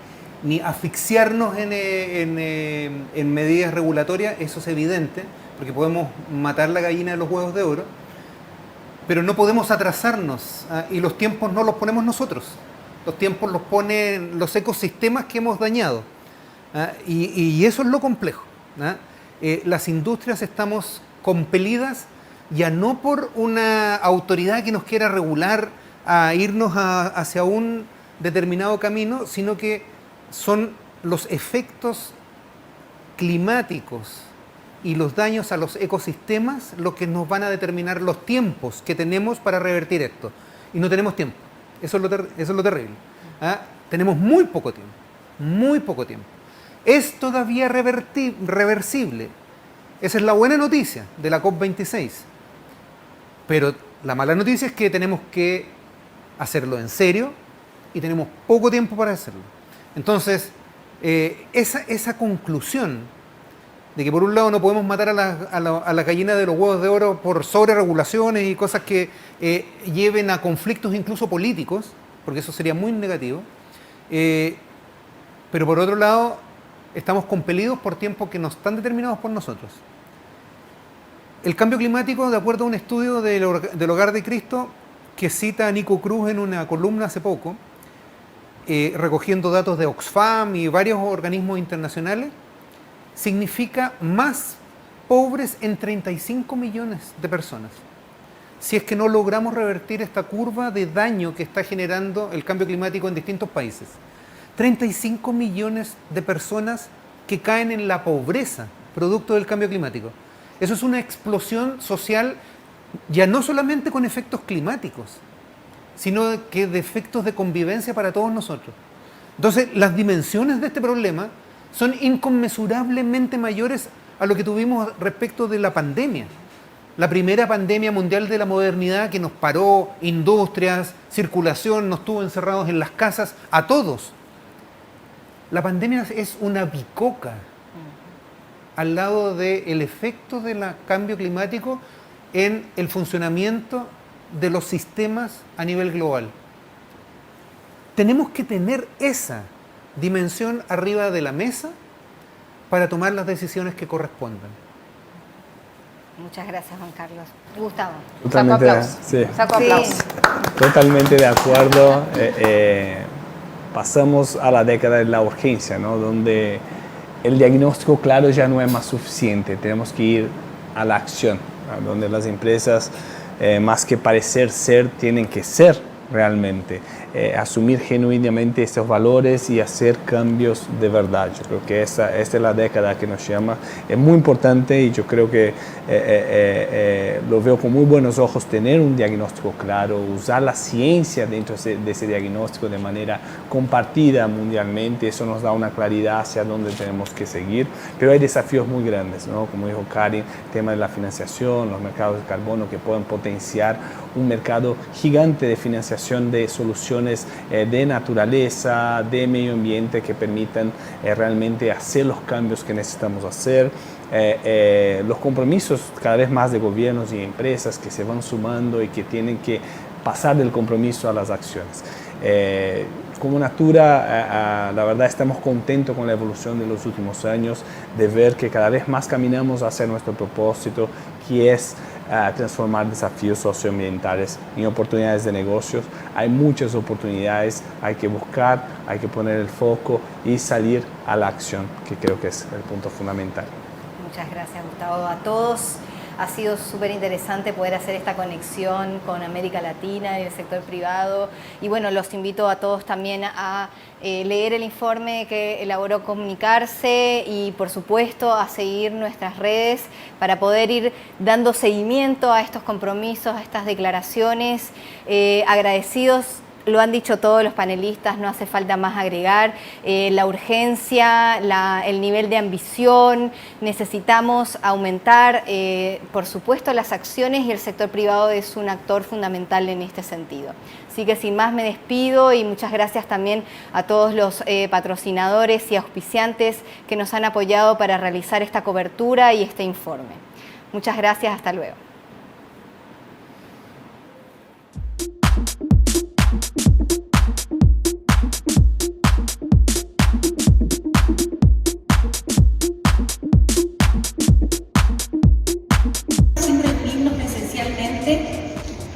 asfixiarnos en medidas regulatorias, eso es evidente, porque podemos matar la gallina de los huevos de oro, pero no podemos atrasarnos y los tiempos no los ponemos nosotros. los tiempos los ponen los ecosistemas que hemos dañado. Y eso es lo complejo. Las industrias estamos compelidas ya no por una autoridad que nos quiera regular a irnos hacia un determinado camino, sino que son los efectos climáticos y los daños a los ecosistemas los que nos van a determinar los tiempos que tenemos para revertir esto. Y no tenemos tiempo. Eso es lo terrible. Tenemos muy poco tiempo. Muy poco tiempo. Es todavía reversible. Esa es la buena noticia de la COP26. Pero la mala noticia es que tenemos que hacerlo en serio y tenemos poco tiempo para hacerlo. Entonces, esa conclusión de que por un lado no podemos matar a la gallina de los huevos de oro por sobreregulaciones y cosas que lleven a conflictos incluso políticos, porque eso sería muy negativo, pero por otro lado estamos compelidos por tiempos que no están determinados por nosotros. El cambio climático, de acuerdo a un estudio del Hogar de Cristo que cita a Nico Cruz en una columna hace poco, recogiendo datos de Oxfam y varios organismos internacionales, significa más pobres en 35 millones de personas. Si es que no logramos revertir esta curva de daño que está generando el cambio climático en distintos países. 35 millones de personas que caen en la pobreza producto del cambio climático. Eso es una explosión social ya no solamente con efectos climáticos, sino que de efectos de convivencia para todos nosotros. Entonces, las dimensiones de este problema son inconmensurablemente mayores a lo que tuvimos respecto de la pandemia. La primera pandemia mundial de la modernidad que nos paró industrias, circulación, nos tuvo encerrados en las casas, a todos. La pandemia es una bicoca al lado del efecto del cambio climático en el funcionamiento de los sistemas a nivel global. Tenemos que tener esa dimensión arriba de la mesa para tomar las decisiones que correspondan. Muchas gracias, Juan Carlos. Gustavo. Saco aplausos. Totalmente de acuerdo. Pasamos a la década de la urgencia, ¿no? Donde el diagnóstico claro ya no es más suficiente. Tenemos que ir a la acción, ¿no? Donde las empresas, más que parecer ser, tienen que ser realmente. Asumir genuinamente estos valores y hacer cambios de verdad. Yo creo que esta es la década que nos llama. Es muy importante y yo creo que lo veo con muy buenos ojos tener un diagnóstico claro, usar la ciencia dentro de ese diagnóstico de manera compartida mundialmente. Eso nos da una claridad hacia dónde tenemos que seguir. Pero hay desafíos muy grandes, ¿no? Como dijo Karin, el tema de la financiación, los mercados de carbono que pueden potenciar un mercado gigante de financiación de soluciones de naturaleza, de medio ambiente que permitan realmente hacer los cambios que necesitamos hacer. Los compromisos cada vez más de gobiernos y empresas que se van sumando y que tienen que pasar del compromiso a las acciones. Como Natura, la verdad estamos contentos con la evolución de los últimos años, de ver que cada vez más caminamos hacia nuestro propósito, que es transformar desafíos socioambientales en oportunidades de negocios. Hay muchas oportunidades, hay que buscar, hay que poner el foco y salir a la acción, que creo que es el punto fundamental. Muchas gracias, Gustavo. A todos ha sido súper interesante poder hacer esta conexión con América Latina y el sector privado. Y bueno, los invito a todos también a leer el informe que elaboró Comunicarse y por supuesto a seguir nuestras redes para poder ir dando seguimiento a estos compromisos, a estas declaraciones. Agradecidos. Lo han dicho todos los panelistas, no hace falta más agregar. La urgencia, el nivel de ambición, necesitamos aumentar, por supuesto, las acciones y el sector privado es un actor fundamental en este sentido. Así que sin más me despido y muchas gracias también a todos los patrocinadores y auspiciantes que nos han apoyado para realizar esta cobertura y este informe. Muchas gracias, hasta luego.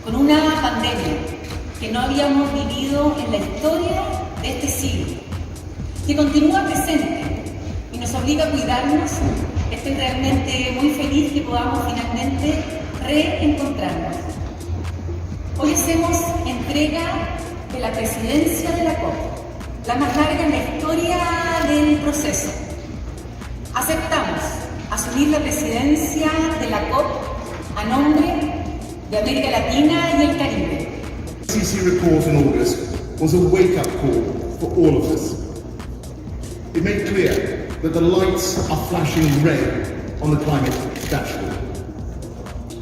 Con una pandemia que no habíamos vivido en la historia de este siglo, que continúa presente y nos obliga a cuidarnos. Estoy realmente muy feliz que podamos finalmente reencontrarnos. Hoy hacemos entrega de la presidencia de la COP, la más larga en la historia del proceso. Aceptamos asumir la presidencia de la COP a nombre de América Latina y el Caribe. The IPCC report in August was a wake-up call for all of us. It made clear that the lights are flashing red on the climate dashboard.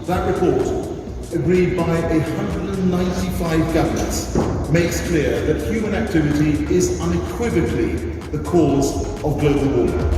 That report, agreed by 195 governments, makes clear that human activity is unequivocally the cause of global warming.